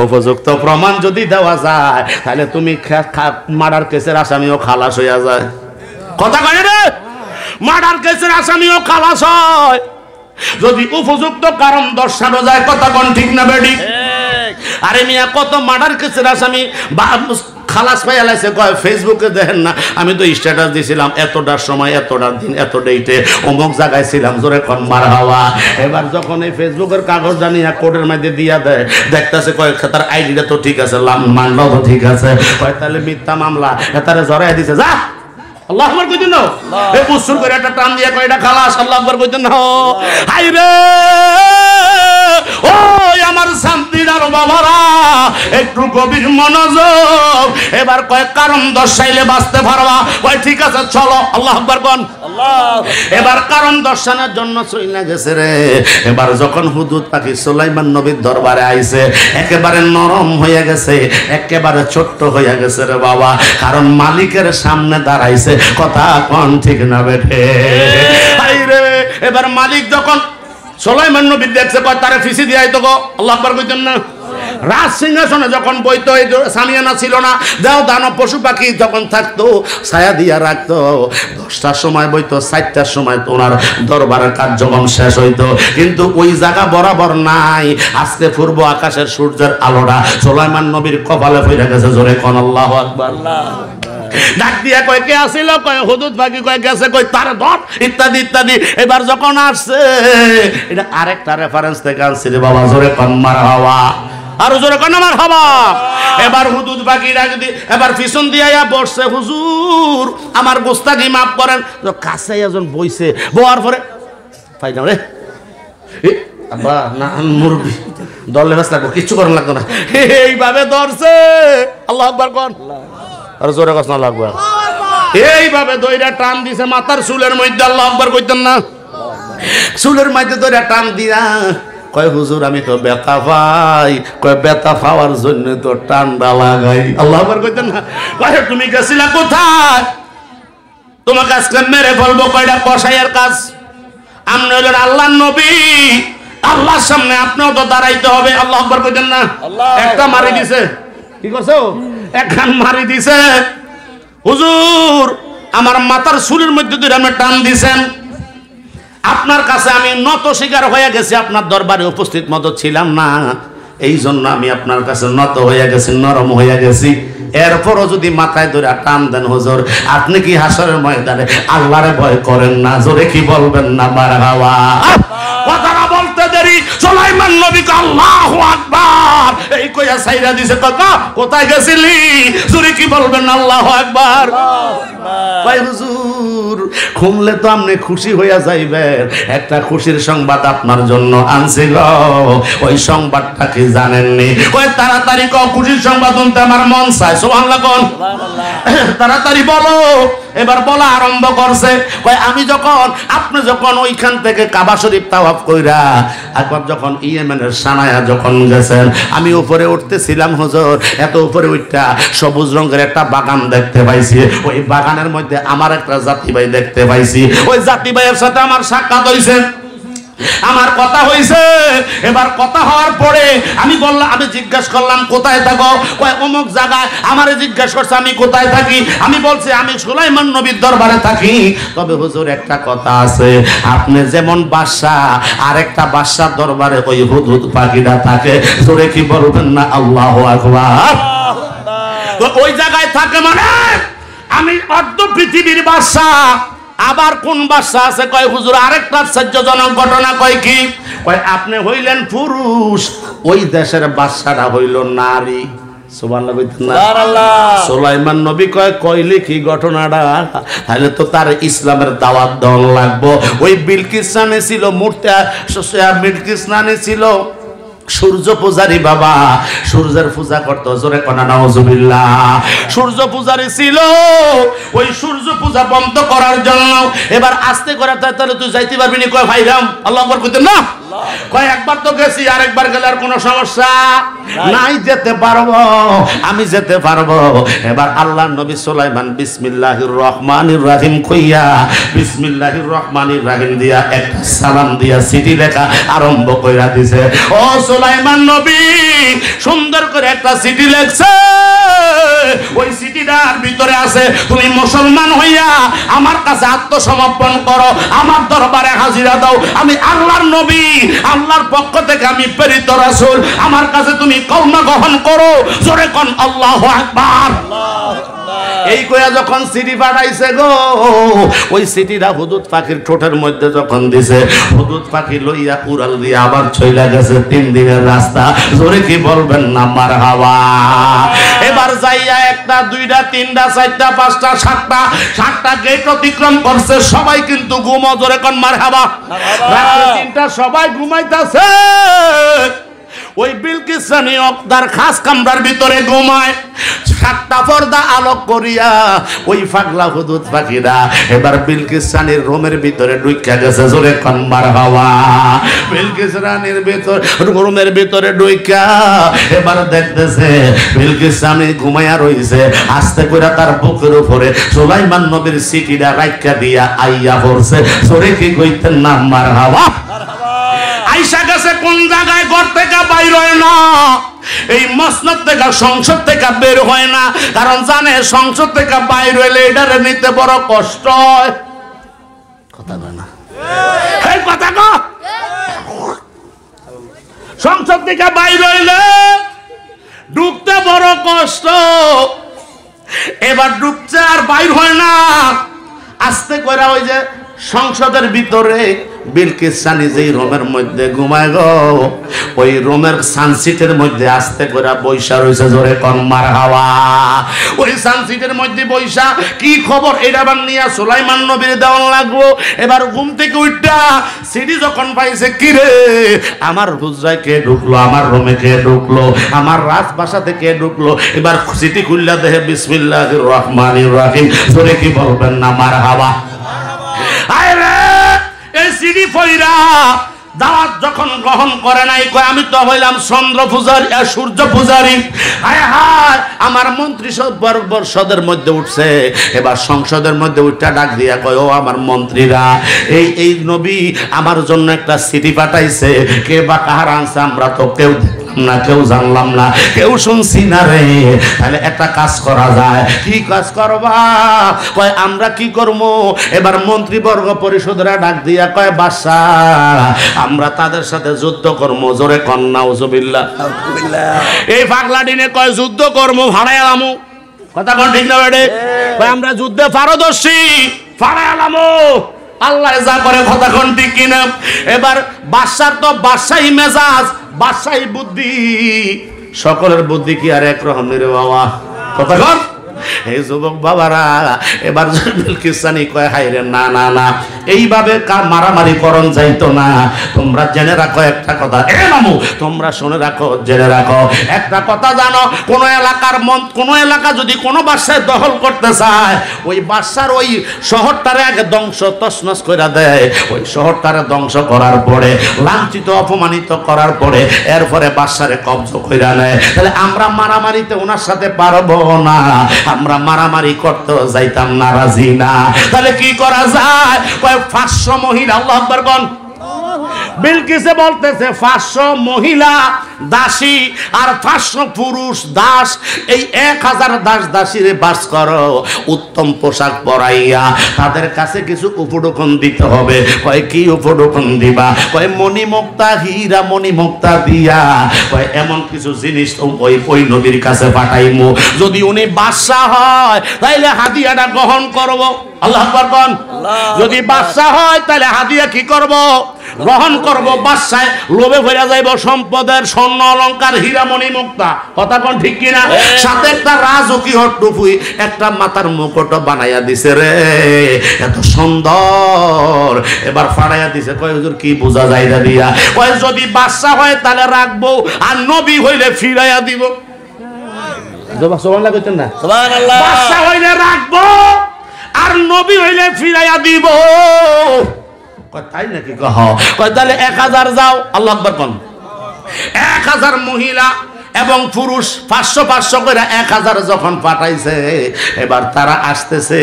উপযুক্ত প্রমাণ যদি দেওয়া যায় তাহলে তুমি মার্ডার কেসের আসামিও খালাস হইয়া যায়। কথা কয় রে, মার্ডার কেসের আসামিও খালাস হয় যদি উপযুক্ত কারণ দর্শানো যায়। কথা কোন ঠিক না বেডি? আরে মিয়া কত মার্ডার কেসের আসামি খালাস পাই আলাইছে কয় ফেসবুকে দেখেন না আমি তো স্ট্যাটাস দিয়েছিলাম এতটার সময় এতটার দিন এত ডেটে অমুক জায়গায় ছিলাম জোরে কন মার হাওয়া। এবার যখন এই ফেসবুকের কাগজ জানিয়া কোর্টের মধ্যে দিয়া দেয় দেখতেছে কয় তার আইডিটা তো ঠিক আছে মানলাও তো ঠিক আছে কয় তাহলে মিথ্যা মামলা তারে জড়াই দিছে যা আল্লাহ আকবার কইতেন না এই বুসুর করে একটা টান দিয়া কয় এটা খালাস আল্লাহ আকবার কইতেন না হাই রে ওই আমার শান্তিদার বাবারা একটু গভীর মনোযোগ। এবার কয় কারণ দর্শাইলে বাঁচতে পারবা কয় ঠিক আছে চলো আল্লাহ আকবার কোন আল্লাহ। এবার কারণ দর্শানোর জন্য চইলা গেছে রে। এবার যখন হুদুদ পাখি সুলাইমান নবীর দরবারে আইছে একেবারে নরম হয়ে গেছে একেবারে ছোট্ট হয়ে গেছে রে বাবা, কারণ মালিকের সামনে দাঁড়াইছে। কথা কোন ঠিক না বেঠে হাই রে। এবার মালিক যখন সুলাইমান নবী দেখছে কয় তারে ফিসি দিয়াই তো গো আল্লাহ আকবার কইতেন না। রাজ সিংহাসনে যখন বইতো এই সামিয়ানা ছিল না দাও দানব পশু পাখি যখন থাকতো ছায়া দিয়া রাখতো 10টার সময় বইতো 4টার সময় তো ওনার দরবারের কার্যক্রম শেষ হইতো, কিন্তু ওই জায়গা বরাবর নাই। আজকে পূর্ব আকাশের সূর্যের আলোটা সুলাইমান নবীর কপালে পড়ে গেছে জোরে কোন আল্লাহু আকবার। ডাক দিয়া কয় কে আসিল কয় হুদুদ পাখি কয় গেছে কয় তার ধর ইত্যাদি ইত্যাদি। এবার যখন আসছে এটা আরেকটা রেফারেন্স থেকে আনছি রে বাবা জোরে কোন মারহাবা আরো জোরে কোন মারহাবা। এবার হুদুদ পাখি ডাক দি এবার পিছন দিয়া বসছে হুজুর আমার গোস্তাকি মাফ করেন। কাছে একজন বইছে বওয়ার পরে পাইলাম রে আব্বা না মুরবি দলে বাস লাগবো কিচ্ছু করার লাগতো না এইভাবে ধরছে আল্লাহু আকবার কোন আর জোরে কথা না লাগবে এইভাবে দইরা টান দিছে মাথার চুলের মধ্যে আল্লাহু আকবার কইতেন না। চুলের মধ্যে দইরা টান দিয়া কয় হুজুর আমি তো ব্যথা পাই কয় ব্যথা পাওয়ার জন্য তো টান্ডা লাগাই আল্লাহু আকবার কইতেন না। কয় তুমি গেছিলা কোথায় তোমাকে আজকে মেরে ফেলবো কয়টা কসাইয়ের কাজ। আপনি হলেন আল্লাহর নবী আল্লাহর সামনে আপনিও তো দাঁড়াইতে হবে আল্লাহু আকবার কইতেন না। একটা মারি দিছে কি করছো একখান মারি দিছে হুজুর আমার মাথার চুলের মধ্যে দুই আপনি টান দিছেন আপনার কাছে আমি নত শিকার হয়ে গেছি আপনার দরবারে উপস্থিত মতো ছিলাম না এই জন্য আমি আপনার কাছে নত হয়ে গেছি নরম হয়ে গেছি। এরপরও যদি মাথায় ধরে টান দেন হুজুর আপনি কি হাসরের ময়দানে আল্লাহরে ভয় করেন না জোরে কি বলবেন না মারহাবা। কথাটা বলতে দেরি সুলাইমান নবী আল্লাহু আকবার এই কইয়া সাইরা দিছে কথা কোথায় গেছিলি জোরে কি বলবেন আল্লাহু আকবার। ভাই হুজুর খুমলে তো আপনি খুশি হইয়া যাইবেন একটা খুশির সংবাদ আপনার জন্য আনছি গো ওই সংবাদটা কি জানেননি ওই তাড়াতাড়ি কও খুশির সংবাদ শুনতে আমার মন চায় সুবহানাল্লাহ কোন তাড়াতাড়ি বলো। এবার বলা আরম্ভ করছে কয় আমি যখন আপনি যখন ওইখান থেকে কাবা শরীফ তাওয়াফ কইরা একবার যখন ইয়েমেনের সানায়া যখন গেছেন আমি উপরে উঠতেছিলাম হুজুর এত উপরে উঠটা সবুজ রঙের একটা বাগান দেখতে পাইছি ওই বাগানের মধ্যে আমার একটা জাতি ভাই দেখতে পাইছি ওই জাতি ভাইয়ের সাথে আমার সাক্ষাৎ হইছে আমার কথা হইছে। এবার কথা হওয়ার পরে আমি বললাম আমি জিজ্ঞাসা করলাম কোথায় থাকো কয় অমুক জায়গায়। আমারে জিজ্ঞাসা করছে আমি কোথায় থাকি আমি বলছি আমি সুলাইমান নবীর দরবারে থাকি। তবে হুজুর একটা কথা আছে আপনি যেমন বাদশা আরেকটা বাদশার দরবারে ওই হুদুদ পাখিটা থাকে জোরে কি বলবেন না আল্লাহু আকবার। তো ওই জায়গায় থাকে মানে আমি অর্ধ পৃথিবীর বাদশা। আবার কোন বাদশা আছে কয় হুজুর আরেকটা আশ্চর্যজনক ঘটনা কয় কি কয় আপনি হইলেন পুরুষ ওই দেশের বাদশাটা হইল নারী সুবহানাল্লাহ সুবহানাল্লাহ। সুলাইমান নবী কইলে কি ঘটনাটা তাহলে তো তার ইসলামের দাওয়াত দেওয়া লাগবো। ওই বিলকিস রানী ছিল মূর্তি বিলকিস রানী ছিল সূর্য পূজারী বাবা সূর্যের পূজা করতো জোরে কোনা নাউজুবিল্লাহ। সূর্য পূজারী ছিল ওই সূর্য পূজা বন্ধ করার জন্য এবার আস্তে করে তাহলে তুই যাইতে পারবি না কয় ভাইরাম আল্লাহু আকবার কইতেন না কয় একবার তো গেছি আরেকবার গেলে আর কোনো সমস্যা নাই যেতে পারবো আমি যেতে পারবো। এবার আল্লাহর নবী সুলাইমান বিসমিল্লাহির রহমানির রহিম কইয়া বিসমিল্লাহির রহমানির রহিম দিয়া একটা সালাম দিয়া চিঠি লেখা আরম্ভ কইরা দিছে। ও সুলাইমান নবী সুন্দর করে একটা চিঠি লেখছে ওই চিঠিটার ভিতরে আছে তুমি মুসলমান হইয়া আমার কাছে আত্মসমর্পণ করো আমার দরবারে হাজিরা দাও আমি আল্লাহর নবী আল্লাহর পক্ষ থেকে আমি প্রেরিত রাসূল, আমার কাছে তুমি কলমা গ্রহণ করো। জোরে কোন আল্লাহু আকবার। এই কইয়া যখন সিটি পাঠাইছে গো, ওই সিটিটা হুদুদ পাখির ঠোঁটের মধ্যে যখন দিছে, হুদুদ পাখি লইয়া উড়াল দিয়ে আবার চইলা গেছে 3 দিনের রাস্তা। জোরে কি বলবেন না মারহাবা। এবার যাইয়া 1টা 2টা 3টা 4টা 5টা 7টা গেট অতিক্রম করছে, সবাই কিন্তু ঘুমো। জোরে কোন মারহাবা। রাত্রে 3টা সবাই ঘুমাইতাছে, ওই বিলকিস রানী তার খাস কামরার ভিতরে ঘুমায়। 7টা পর্দা আলোক করিয়া ওই পাগলা হুদুদ পাখিরা এবার বিলকিস রানীর রুমের ভিতরে ঢুইকা গেছে। জোরে কোন মারহাবা। বিলকিস রানীর ভিতর রুমের ভিতরে ঢুইকা এবার দেখতেছে বিলকিস রানী ঘুমায়া রইছে। আস্তে করে তার বুকের উপরে সুলাইমান নবীর সিটিটা রাইখা দিয়া আইয়া পড়ছে। জোরে কি কইতেন না মারহাবা। আইসা গেছে কোন জায়গায়, ঘর থেকে বাইর হয় না, এই মসনদ থেকে সংসদ থেকে বের হয় না, কারণ জানে সংসদ থেকে বাইর হইলে এটারে নিতে বড় কষ্ট হয়। কথা কয় না, এই কথা কো। সংসদ থেকে বাইর হইলে ঢুকতে বড় কষ্ট। এবার ঢুকছে আর বাইর হয় না। আস্তে করে ওই যে সংসদের ভিতরে বিলকিস রানী যেই রুমের মধ্যে ঘুমায় গো, ওই রুমের সানসিটের মধ্যে আস্তে করে বৈশা রয়েছে। জোরে কোন মারহাবা। ওই সানসিটের মধ্যে বৈশা কি খবর এটা বানিয়া সুলাইমান নবীর দেওয়ান লাগবো। এবার ঘুম থেকে উঠা সিডি যখন পাইছে, কি রে আমার হুজরায় কে ঢুকলো, আমার রুমে কে ঢুকলো, আমার রাজবাসাতে কে ঢুকলো। এবার সিটি খুললা দেখে বিসমিল্লাহির রহমানির রহিম। জোরে কি বলবেন না মারহাবা। এই সিডি পয়রা দাওয়াত যখন গ্রহণ করে নাই, কয় আমি তো হইলাম চন্দ্র পূজারী আর সূর্য পূজারী। হায় হায়, আমার মন্ত্রী পরিষদের মধ্যে উঠছে। এবার সংসদের মধ্যে উঠা ডাক দিয়া কয়, ও আমার মন্ত্রীরা, এই নবী আমার জন্য একটা সিটি পাঠাইছে। কে বা কাহার আনছে আমরা তো কেউ না, কেউ জানলাম না, কেউ শুনছি না রে। তাহলে একটা কাজ করা যায়। কি কাজ করবা? কয় আমরা কি করবো? এবার মন্ত্রীবর্গ পরিষদরা ডাক দিয়া কয়, বাদশাহ আমরা তাদের সাথে যুদ্ধ করবো। জোরে কন্যা উজুবিল্লাহ। এই পাগলা দিনে কয় যুদ্ধ করবো, ভাড়ায় আলামু। কথা কোন ঠিক না বেড়ে? কয় আমরা যুদ্ধে পারদর্শী, ভাড়ায় আলামু। আল্লাহ যা করে কথা কোন ঠিক কিনা? এবার বাদশার তো বাদশাহী মেজাজ, বাদশাহী বুদ্ধি। সকলের বুদ্ধি কি আর একরকম রে বাবা? কথা কন। এই যুবক বাবারা এবার বিলকিস রানী কয়, হাই রে না না না, এইভাবে মারামারি করন যাইতো না। তোমরা জেনে রাখো একটা কথা, এ মামু তোমরা শুনে রাখো, জেনে রাখো একটা কথা জানো, কোন এলাকার কোন এলাকা যদি কোনো বাদশাহ দখল করতে চায়, ওই বাদশার ওই শহরটারে আগে ধ্বংস তছনছ করে দেয়। ওই শহরটারে ধ্বংস করার পরে, লাঞ্ছিত অপমানিত করার পরে, এরপরে বাদশারে কব্জ কইরা নেয়। তাহলে আমরা মারামারিতে ওনার সাথে পারবো না, আমরা মারামারি করতে যাইতাম না, রাজি না। তাহলে কি করা যায়? কয় 500 মহিলা। আল্লাহু আকবার কোন। বিলকিসে বলতেছে 500 মহিলা দাসী আর 500 পুরুষ দাস, এই 1000 দাস দাসীরে বাস করো, উত্তম পোশাক পরাইয়া তাদের কাছে কিছু উপঢৌকন দিতে হবে। কয় কি উপঢৌকন দিবা? কয় মণিমুক্তা, হীরা মণিমুক্তা দিয়া কয় এমন কিছু জিনিস ওই নবীর কাছে পাঠাইমু, যদি উনি বাদশাহ হয় তাইলে হাদিয়াটা গ্রহণ করব। আল্লাহু আকবার কোন। যদি বাদশাহ হয় তাহলে হাদিয়া কি করব? গ্রহণ করব। বাদশায় লোভে ভরে যাইব সম্পদের, স্বর্ণ অলংকার, হীরা মণিমুক্তা। কথা কোন ঠিক কিনা? সাথে একটা রাজকীয় টুপি, একটা মাথার মুকুট বানাইয়া দিছে রে, এত সুন্দর। এবার ফাড়াইয়া দিছে। কয় হুজুর কি বোঝা যায় না দিয়া? কয় যদি বাদশাহ হয় তাহলে রাখবো, আর নবী হইলে ফিরাইয়া দিব। সুবহানাল্লাহ কইতেন না? সুবহানাল্লাহ। বাদশাহ হইলে রাখবো, আর নবী হইলে ফিরাইয়া দিব। কয় তাই নাকি? কয় তাহলে 1000 যাও। আল্লাহু আকবার কোন। 1000 মহিলা এবং পুরুষ 500 করে 1000 যখন পাঠাইছে, এবার তারা আসতেছে।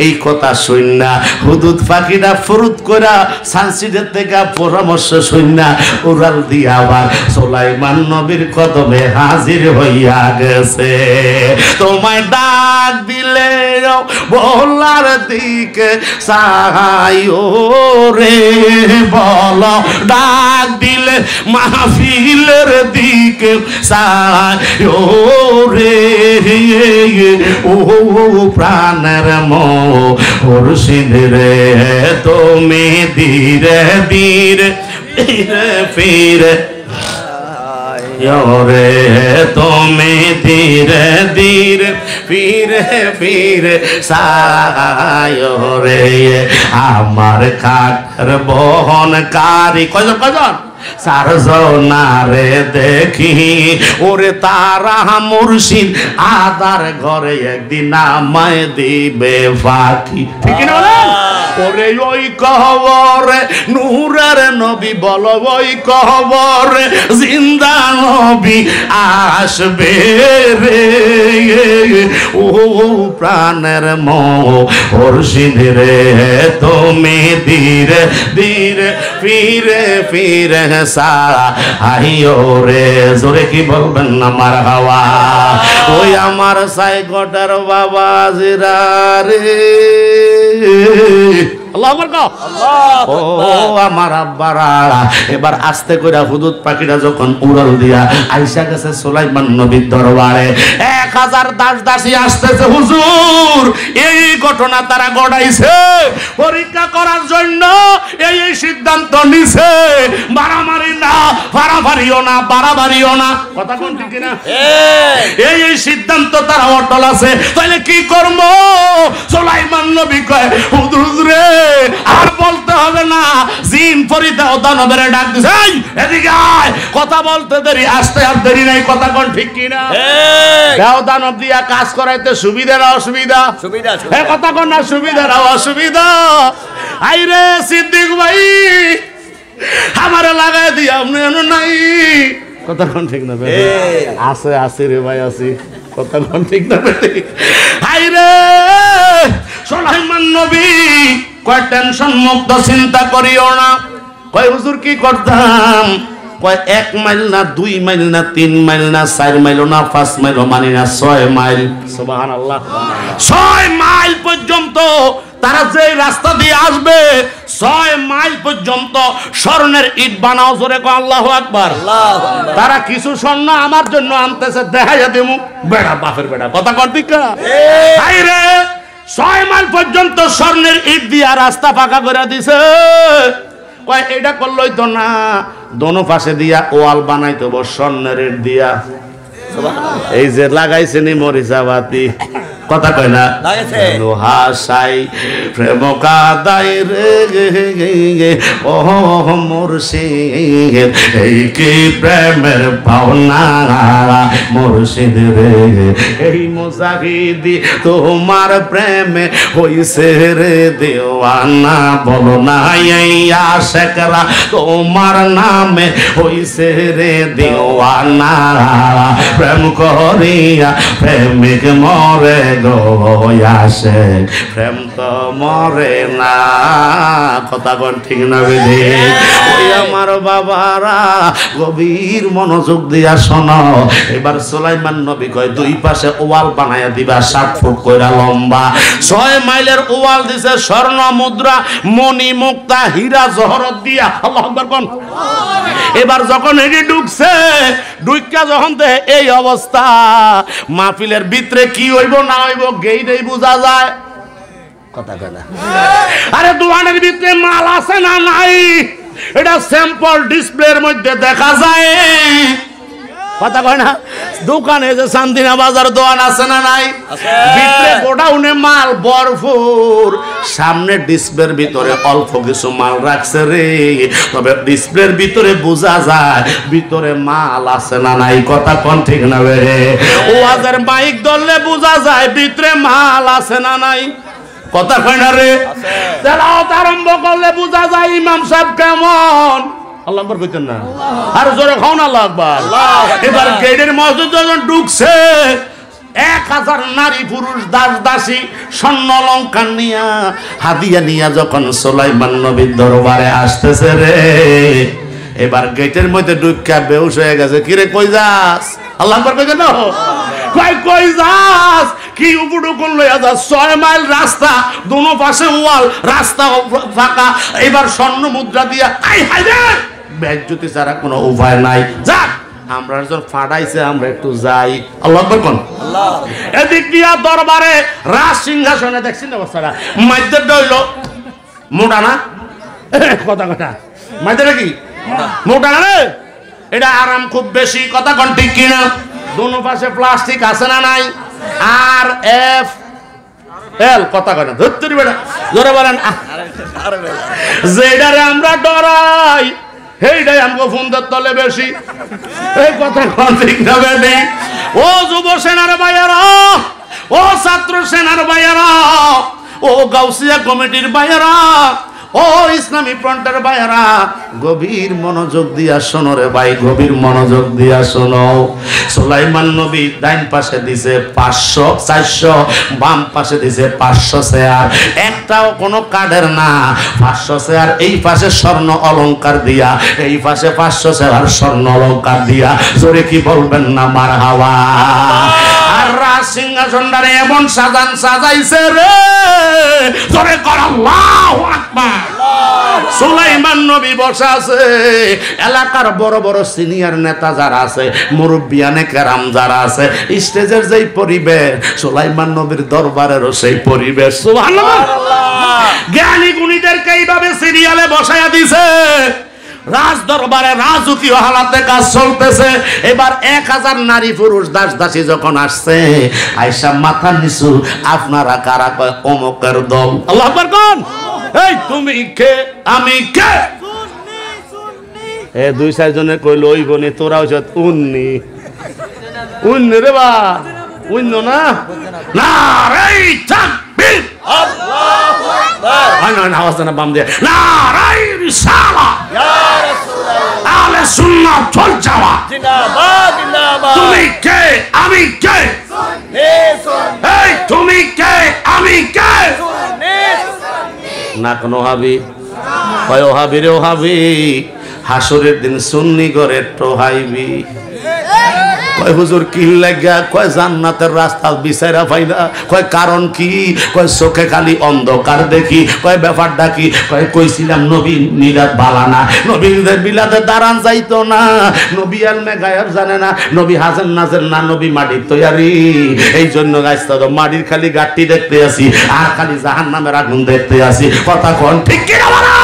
এই কথা শুননা হুদুদ পাখিটা ফুরুত করে সানসিডের থেকে পরামর্শ শুননা উড়াল দিয়া আবার সুলাইমান নবীর কদমে হাজির হইয়া গেছে। তোমায় ডাক দিলে বলার দিকে সাহায্য রে, বলো ডাক দিলে মাহফিলের দিকে সাহায্য রে, ও প্রাণের মুর্শিদ রে, তুমি ধীরে ধীরে ধীরে ফিরে রে, তুমি ধীরে ধীরে ফিরে ফিরে সায় রে, আমার খাটের বহনকারী কয়জন কয়জন সারজনারে দেখি ওরে তারা মুর্শিদ আদার ঘরে একদিন আমায় দিবে ফাঁকি, ঠিক না? ওরে ওই কবরে নূরের নবী, বলো ওই কবরে জিন্দা নবী আসবে রে, ও প্রাণের মুর্শিদ রে, তুমি ধীরে ধীরে ফিরে ফিরে সাহায্য রে, জোরে কি বলবেন না মারহাবা। ওই আমার সাইকটার বাবা জিরা রে, আল্লাহু আকবার কও। ও আমার আব্বারা, এবার আস্তে করে হুদুদ পাখিটা যখন উড়াল দিয়া আইসা গেছে সুলাইমান নবীর দরবারে, 1000 দাস দাসী আসতেছে। হুজুর, এই ঘটনা তারা ঘটাইছে পরীক্ষা করার জন্য, এই সিদ্ধান্ত নিছে মারামারি না, ফারাফারিও না, বাড়াবাড়িও না, কথা কোন ঠিক না? এই সিদ্ধান্ত তারা অটল আছে। তাহলে কি করব? সুলাইমান নবী কয় হুজুর রে, আর বলতে হবে না, জিন ফরিদা ও দানবের ডাক দিছে, এই এদিকে আয়, কথা বলতে দেরি, আসতে আর দেরি নাই, কথা কোন ঠিক কি না? দাও দানব দিয়া কাজ করাইতে সুবিধা না অসুবিধা? সুবিধা। এই কথা কোন না সুবিধা না অসুবিধা? আইরে সিদ্দিক ভাই আমারে লাগাই দিয়া আপনি নাই, কথা কোন ঠিক না? আছে আছে রে ভাই, আছে, কথা কোন ঠিক না? আইরে সুলাইমান নবী কয় টেনশন মুক্ত, চিন্তা করিও না। কয় হুজুর কি করতাম? কয় 1 মাইল না 2 মাইল না 3 মাইল না 4 মাইল না 5 মাইল মানি না 6 মাইল, সুবহানাল্লাহ, 6 মাইল পর্যন্ত তারা যে রাস্তা দিয়ে আসবে 6 মাইল পর্যন্ত স্বর্ণের ইট বানাও, জোরে কও আল্লাহু আকবার। তারা কিছু স্বর্ণ আমার জন্য আনতেছে, দেখাইয়া দেমু, বেড়া বাপের বেড়া, কথা কর ঠিক না? এই রে 6 মাইল পর্যন্ত স্বর্ণের ইট দিয়া রাস্তা পাকা করে দিছে। কয় এটা করলই তো না, দোনো পাশে দিয়া ওয়াল বানাইতে হবে স্বর্ণের ইট দিয়া। এই যে লাগাইছে নি মরিচাবাতি, কথা কয় না? হাসাই প্রেম কাদাই রে, ও মুর্শিদ এই কি প্রেমের পাওনা মুর্শিদ রে, এই মুজাহিদি তোমার প্রেমে হইছে রে দেওয়ানা, বলো না এই আশেকরা তোমার নামে হইছে রে দেওয়ানা, প্রেম করিয়া প্রেমিক মরে আসে, প্রেম তো মরে না, কথা কোন ঠিক না? বিধি ওই আমার বাবারা গভীর মনোযোগ দিয়া শোনো। এবার সুলাইমান নবী কয় 2 পাশে ওয়াল বানায়া দিবা 7 ফুট কইরা লম্বা, 6 মাইলের ওয়াল দিছে স্বর্ণ মুদ্রা মণি মুক্তা হীরা জহরত দিয়া, আল্লাহু আকবার কোন। এবার যখন এটি ঢুকছে, ঢুকা যখন দেখে এই অবস্থা, মাহফিলের ভিতরে কি হইব না হইব গেইটাই বোঝা যায়, কথা কয় না? আরে দোকানের ভিতরে মাল আছে না নাই এটা স্যাম্পল ডিসপ্লের মধ্যে দেখা যায়, কথা কয় না? দোকানে যে চান্দিনা বাজার দোকান আছে না নাই, ভিতরে গোডাউনে মাল ভরপুর, সামনে ডিসপ্লের ভিতরে অল্প কিছু মাল রাখছে রে, তবে ডিসপ্লের ভিতরে বোঝা যায় ভিতরে মাল আছে না নাই, কথা কোন ঠিক না? রে ওয়াজের মাইক ধরলে বোঝা যায় ভিতরে মাল আছে না নাই, কথা কয় না রে? তেলাওয়াত আরম্ভ করলে বোঝা যায় ইমাম সাহেব কেমন, আল্লাহ আকবার কইতেন না আর জোরে খাও না আল্লাহ আকবার এবার গেটের মধ্যে যখন ঢুকছে 1000 নারী পুরুষ দাস দাসী স্বর্ণ অলংকার নিয়া হাদিয়া নিয়া যখন সুলাইমান নবীর দরবারে আসতেছে রে এবার গেটের মধ্যে ঢুকা বেহুশ হয়ে গেছে কিরে কই যাস আল্লাহ আকবার কইতেন না কই যাস কি উপড়ু কোন লইয়া যাস 6 মাইল রাস্তা দুনো পাশে ওয়াল রাস্তা ফাঁকা এবার স্বর্ণ মুদ্রা দিয়া আই হাই রে বেজ্জতি ছাড়া কোনো উপায় নাই যা আমরা যখন ফাটাইছে আমরা একটু যাই আল্লাহ আকবার কোন আল্লাহ এদিক দিয়া দরবারে রাজ সিংহাসনে দেখছেন অবস্থাটা মাইদের হইল মোটা না কথা মাইদের কি মোটা না রে এটা আরাম খুব বেশি কথা কোন ঠিক কিনা দুনো পাশে প্লাস্টিক আছে না নাই আর এফ এল কথা কয় না ধরতে বেটা জোরে বলেন যেটারে আমরা ডরাই সেইটাই আমগো ফোনদের তলে বেশি এই কথা কোন ঠিক না বেটি ও যুব সেনার ভাইয়ারা ও ছাত্র সেনার ভাইয়ারা ও গাউসিয়া কমিটির ভাইয়ারা ও ইসলামী ফ্রন্টের ভাইয়ারা গভীর মনোযোগ দিয়া শোনো রে ভাই গভীর মনোযোগ দিয়া শোনো সুলাইমান নবী ডাইন পাশে দিছে 500 400 বাম পাশে দিছে 500 শেয়ার একটাও কোনো কার্ডের না 500 শেয়ার এই পাশে স্বর্ণ অলংকার দিয়া এই পাশে 500 শেয়ার স্বর্ণ অলংকার দিয়া জোরে কি বলবেন না মারহাবা আর রাজ সিংহাসনটারে এমন সাজাইছে রে জোরে কর আল্লাহু আকবার সুলাইমান নবী বসা আছে এলাকার বড় বড় সিনিয়র নেতা যারা আছে মুরব্বিয়ানে কেরাম যারা আছে স্টেজের যেই পরিবেশ সুলাইমান নবীর দরবারেরও সেই পরিবেশ সুবহানাল্লাহ জ্ঞানী গুণীদেরকে এইভাবে সিরিয়ালে বসায়া দিছে রাজ দরবারে রাজকীয় হালাতে কাজ চলতেছে এবার 1000 নারী পুরুষ দাস দাসী যখন আসছে আয়েশা মাথা নিচু আপনারা কারা কয় অমুকের দল আল্লাহু আকবার কোন এই তুমি কে আমি কে এ 2-4 জনে কইল ওই বনে তোরা হইছ উন্নি রে বা উন্ন না নারাই তাকবীর আল্লাহু আকবার না আওয়াজ না বাম দিয়ে নারাই রিসালা ইয়া রাসূলুল্লাহ আলে সুন্নাত ওয়াল জামাত জিন্দাবাদ জিন্দাবাদ তুমি কে আমি কে সুন্নি সুন্নি এই তুমি কে আমি কে সুন্নি সুন্নি না কোন হাবি কয় ও হাবি রে ও হাবি হাসরের দিন সুন্নি করে টোহাইবি কয় হুজুর কি লাগা কয় জান্নাতের রাস্তা বিচারা পাইনা কয় কারণ কি কয় চোখে খালি অন্ধকার দেখি কয় ব্যাপারটা কি কয় কইছিলাম নবী মিলাদ বালানা নবীদের মিলাদে দাঁড়ান যাইতো না নবী আলমে গায়ব জানে না নবী হাজার নাজের না নবী মাটির তৈয়ারি এই জন্য গাইছে তো মাটির খালি গাট্টি দেখতে আসি আর খালি জাহান্নামের আগুন দেখতে আসি কথা কোন ঠিক কি না বলো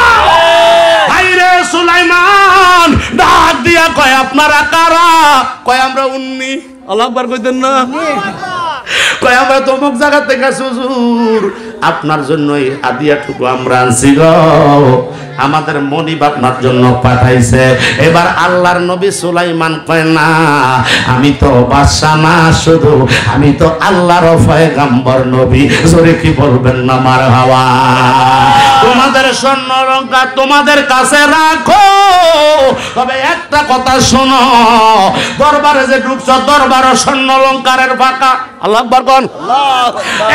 হাইরে সুলাইমান ডাক দিয়া কয় আপনারা কারা কয় আমরা উন্নি আল্লাহু আকবার কইতেন না কয় আমরা তমুক জায়গা থেকে হুজুর আপনার জন্যই হাদিয়াটুকু আমরা আনছি গো আমাদের মনিব আপনার জন্য পাঠাইছে এবার আল্লাহর নবী সুলাইমান কয় না আমি তো বাদশা না শুধু আমি তো আল্লাহর পয়গম্বর নবী জোরে কি বলবেন না মারহাবা তোমাদের স্বর্ণ অলংকার তোমাদের কাছে রাখো তবে একটা কথা শোনো দরবারে যে ঢুকছো দরবার স্বর্ণ অলংকারের ফাঁকা আল্লাহু আকবার কোন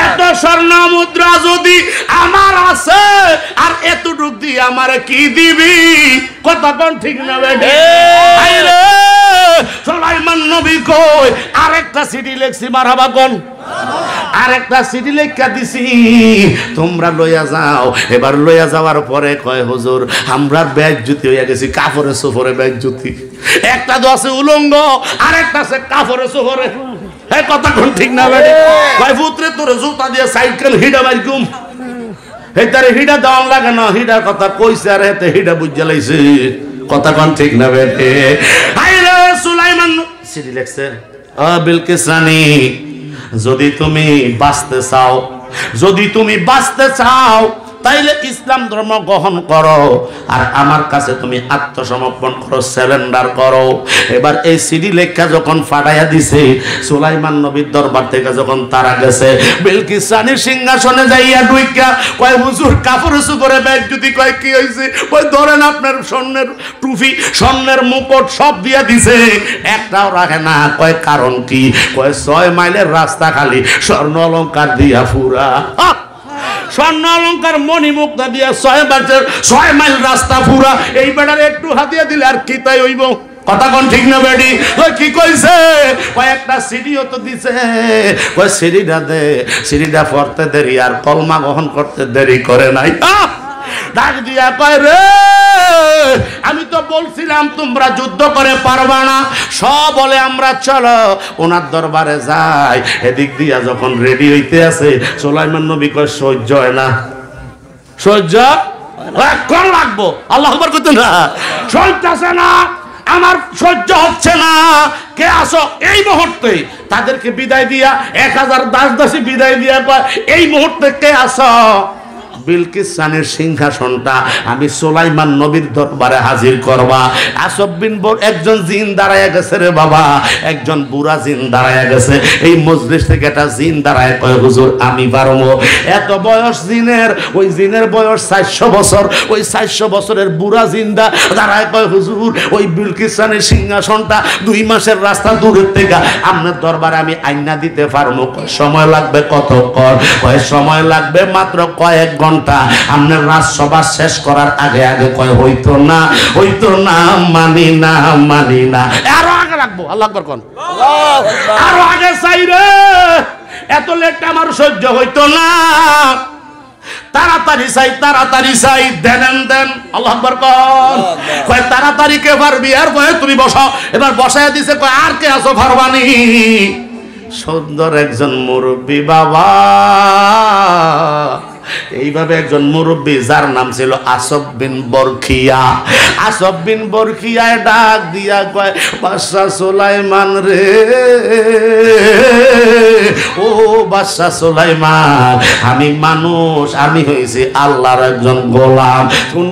এত স্বর্ণ মুদ্রা যদি আমার আছে আর এতটুক দিয়ে আমারে কি দিবি কথা কোন ঠিক না বেটি আইরে সুলাইমান নবী কই আরেকটা সিটি লেখছি মারহাবা কোন আরেকটা সিটি লেখা দিছি তোমরা লইয়া যাও এবার লইয়া যাওয়ার পরে কয় হুজুর আমরা বেজ্জতি হইয়া গেছি কাপড়ে সোফরে বেজ্জতি একটা তো আছে উলঙ্গ আরেকটা আছে কাপড়ে সোফরে এই কথা কোন ঠিক না বেটি কয় পুত্রে তোর জুতা দিয়ে সাইকেল হিডা মারকুম হেতারে হিডা দাও লাগে না হিডার কথা কইছে আর হেতে হিডা বুঝা লাইছে কথা কোন ঠিক না বেটি আইরে সুলাইমান সিটি লেখছে বিলকিস রানী যদি তুমি বাঁচতে চাও তাইলে ইসলাম ধর্ম গ্রহণ করো আর আমার কাছে তুমি আত্মসমর্পণ করো, সারেন্ডার করো। এবার এই সিডি লেখা যখন ফাটাইয়া দিছে, সুলাইমান নবীর দরবার থেকে যখন তারা গেছে, বিলকিস রানীর সিংহাসনে যাইয়া ঢুইকা কয় হুজুর কাপড় করে ব্যাগ যদি কয় কি হইছে, কয় ধরেন আপনার স্বর্ণের টুপি স্বর্ণের মুকুট সব দিয়া দিছে, একটাও রাখে না। কয় কারণ কি? কয় 6 মাইলের রাস্তা খালি স্বর্ণ অলংকার দিয়া ফুরা। স্বর্ণ অলংকার মণিমুক্তা দিয়া 6 মাইল রাস্তা পুরা। এই বেটার একটু হাতিয়া দিলে আর কি তাই হইব? কথা কোন ঠিক না বেডি? ওই কি কইছে? কয়েকটা সিডিও তো দিছে। কয় সিডিটা দে, সিডিটা পড়তে দেরি আর কলমা গ্রহণ করতে দেরি করে নাই। ডাক দিয়া কয় রে, আমি তো বলছিলাম তোমরা যুদ্ধ করে পারবা না, সব বলে আমরা চলো ওনার দরবারে যাই। এদিক দিয়া যখন রেডি হইতে আছে, সুলাইমান নবী কয় সহ্য হয় না, সহ্য কোন লাগবো, আল্লাহু আকবার কইতেন না, সহ্য আছে না, আমার সহ্য হচ্ছে না, কে আসো এই মুহূর্তে। তাদেরকে বিদায় দিয়া 1000 দাসী বিদায় দিয়া কয় এই মুহূর্তে কে আসো? বিলকিস রানীর সিংহাসনটা আমি সুলাইমান নবীর দরবারে হাজির করবা। আসব বিন একজন জিন দাঁড়ায় গেছে রে বাবা, একজন বুড়া জিন দাঁড়ায় গেছে। এই মজলিস থেকে একটা জিন দাঁড়ায় কয় হুজুর আমি পারবো। এত বয়স জিনের, ওই জিনের বয়স 400 বছর। ওই 400 বছরের বুড়া জিন্দা দাঁড়ায় কয় হুজুর ওই বিলকিস রানীর সিংহাসনটা 2 মাসের রাস্তা দূরের থেকে আপনার দরবারে আমি আইনা দিতে পারবো। সময় লাগবে কতক্ষণ? কয় সময় লাগবে মাত্র কয়েক ঘন্টা। আপনার রাজসভা শেষ করার আগে আগে কয় হইতো না, হইতো না, মানি না, মানি না, আরো আগে রাখবো। আল্লাহু আকবার কোন, আরো আগে চাই রে, এত লেট আমার সহ্য হইতো না, তাড়াতাড়ি চাই, তাড়াতাড়ি চাই, দেন দেন। আল্লাহু আকবার কোন, কয় তাড়াতাড়ি কে পারবি? আর কয় তুমি বসো। এবার বসায় দিছে, কয় আর কে আছো পারবানি? সুন্দর একজন মুরব্বী বাবা, এইভাবে একজন মুরব্বী যার নাম ছিল আসব বিন বরখিয়া। আসব বিন বরখিয়ায় ডাক দিয়া কয় বাদশা সুলাইমান রে, ও বাদশা সুলাইমান, আমি মানুষ, আমি হইছি আল্লাহর একজন গোলাম,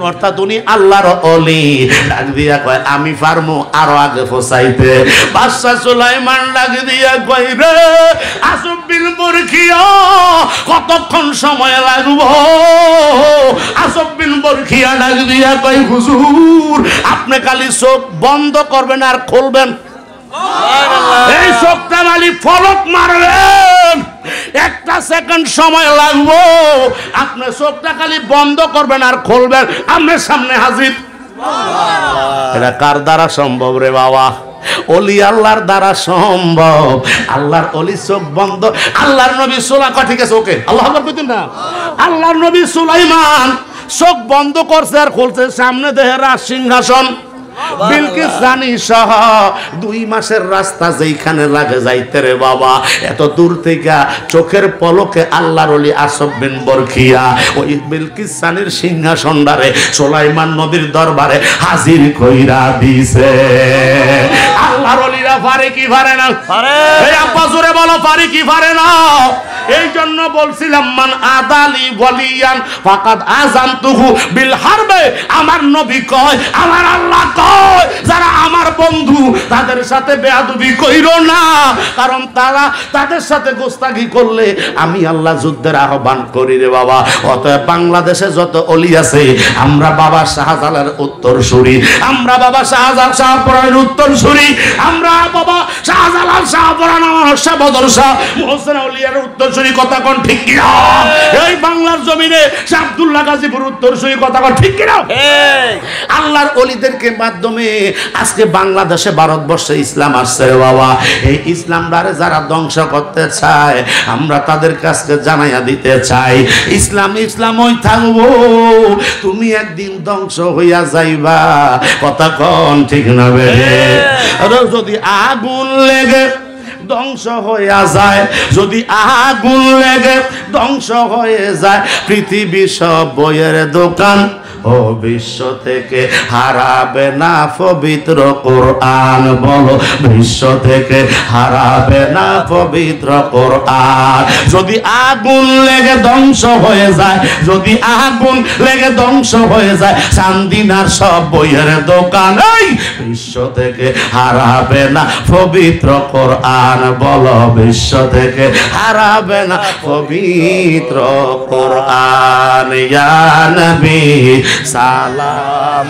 অর্থাৎ উনি আল্লাহর ওলি। ডাক দিয়া কয় আমি পারমু আরো আগে পৌঁছাইতে। বাদশা সুলাইমান ডাক দিয়া কয় রে আসব বিন বরখিয়া, কতক্ষণ সময় লাগবে? আসব বিন বরখিয়া ডাক দিয়া কয় হুজুর আপনি খালি চোখ বন্ধ করবেন আর খুলবেন, এই চোখটা খালি ফলক মারবেন, 1 সেকেন্ড সময় লাগবো, আপনি চোখটা খালি বন্ধ করবেন আর খুলবেন, আপনার সামনে হাজির। এটা কার দ্বারা সম্ভব রে বাবা? ওলি আল্লাহর দ্বারা সম্ভব। আল্লাহর ওলি চোখ বন্ধ। আল্লাহর নবী সুলাইমান, ঠিক আছে ওকে, আল্লাহু আকবার কইতেন না, আল্লাহর নবী সুলাইমান চোখ বন্ধ করছে আর খুলছে, সামনে দেহে রাজ সিংহাসন। বিলকিস রানী সহ 2 মাসের রাস্তা যেখানে লাগে যাইতে রে বাবা, এত দূর থেকে চোখের পলকে আল্লাহর ওলি আসব বিন বরখিয়া ওই বিলকিস রানীর সিংহাসনটারে সুলাইমান নবীর দরবারে হাজির কইরা দিছে। আল্লাহর ওলিরা পারে কি পারে না? পারে। এই আব্বা জোরে বলো পারে কি পারে না? এই জন্য বলছিলাম মান আদালি ওয়ালিয়ান ফাকাদ আযানতুহু বিল হারবে। আমার নবী কয়, আমার আল্লাহ কয়, যারা আমার বন্ধু তাদের সাথে বেয়াদবি কইরো না, কারণ তারা তাদের সাথে গোস্তাখি করলে আমি আল্লাহ যুদ্ধের আহ্বান করি রে বাবা। অতএব বাংলাদেশে যত ওলি আছে, আমরা বাবা শাহজালালের উত্তরসূরি, আমরা বাবা শাহজালাল শাহপরানের উত্তরসূরি, আমরা বাবা শাহজালাল শাহপরান আমার শাহ বদর শাহ মোহসেন আউলিয়ার উত্তরসূরি। কথা কোন ঠিক কিনা? এই বাংলার জমিনে শাহ আব্দুল্লাহ গাজীপুর উত্তরসূরি। কথা কোন ঠিক কিনা? আল্লাহর ওলিদেরকে মাধ্যমে আজকে বাংলাদেশে ভারতবর্ষে ইসলাম আসছে বাবা। এই ইসলামটারে যারা ধ্বংস করতে চায়, আমরা তাদের কাছে জানাইয়া দিতে চাই ইসলাম ইসলাম ওই থাকবো, তুমি একদিন ধ্বংস হইয়া যাইবা। কথা কোন ঠিক না? যদি আগুন লেগে ধ্বংস হয়ে যায়, যদি আগুন লেগে ধ্বংস হয়ে যায়, পৃথিবী সব বইয়ের দোকান ও বিশ্ব থেকে হারাবে না পবিত্র কোরআন। বলো বিশ্ব থেকে হারাবে না পবিত্র কোরআন। যদি আগুন লেগে ধ্বংস হয়ে যায়, যদি আগুন লেগে ধ্বংস হয়ে যায় চান্দিনার সব বইয়ের দোকান, এই বিশ্ব থেকে হারাবে না পবিত্র কোরআন। বলো বিশ্ব থেকে হারাবে না পবিত্র কোরআন। ইয়া নবী সালাম।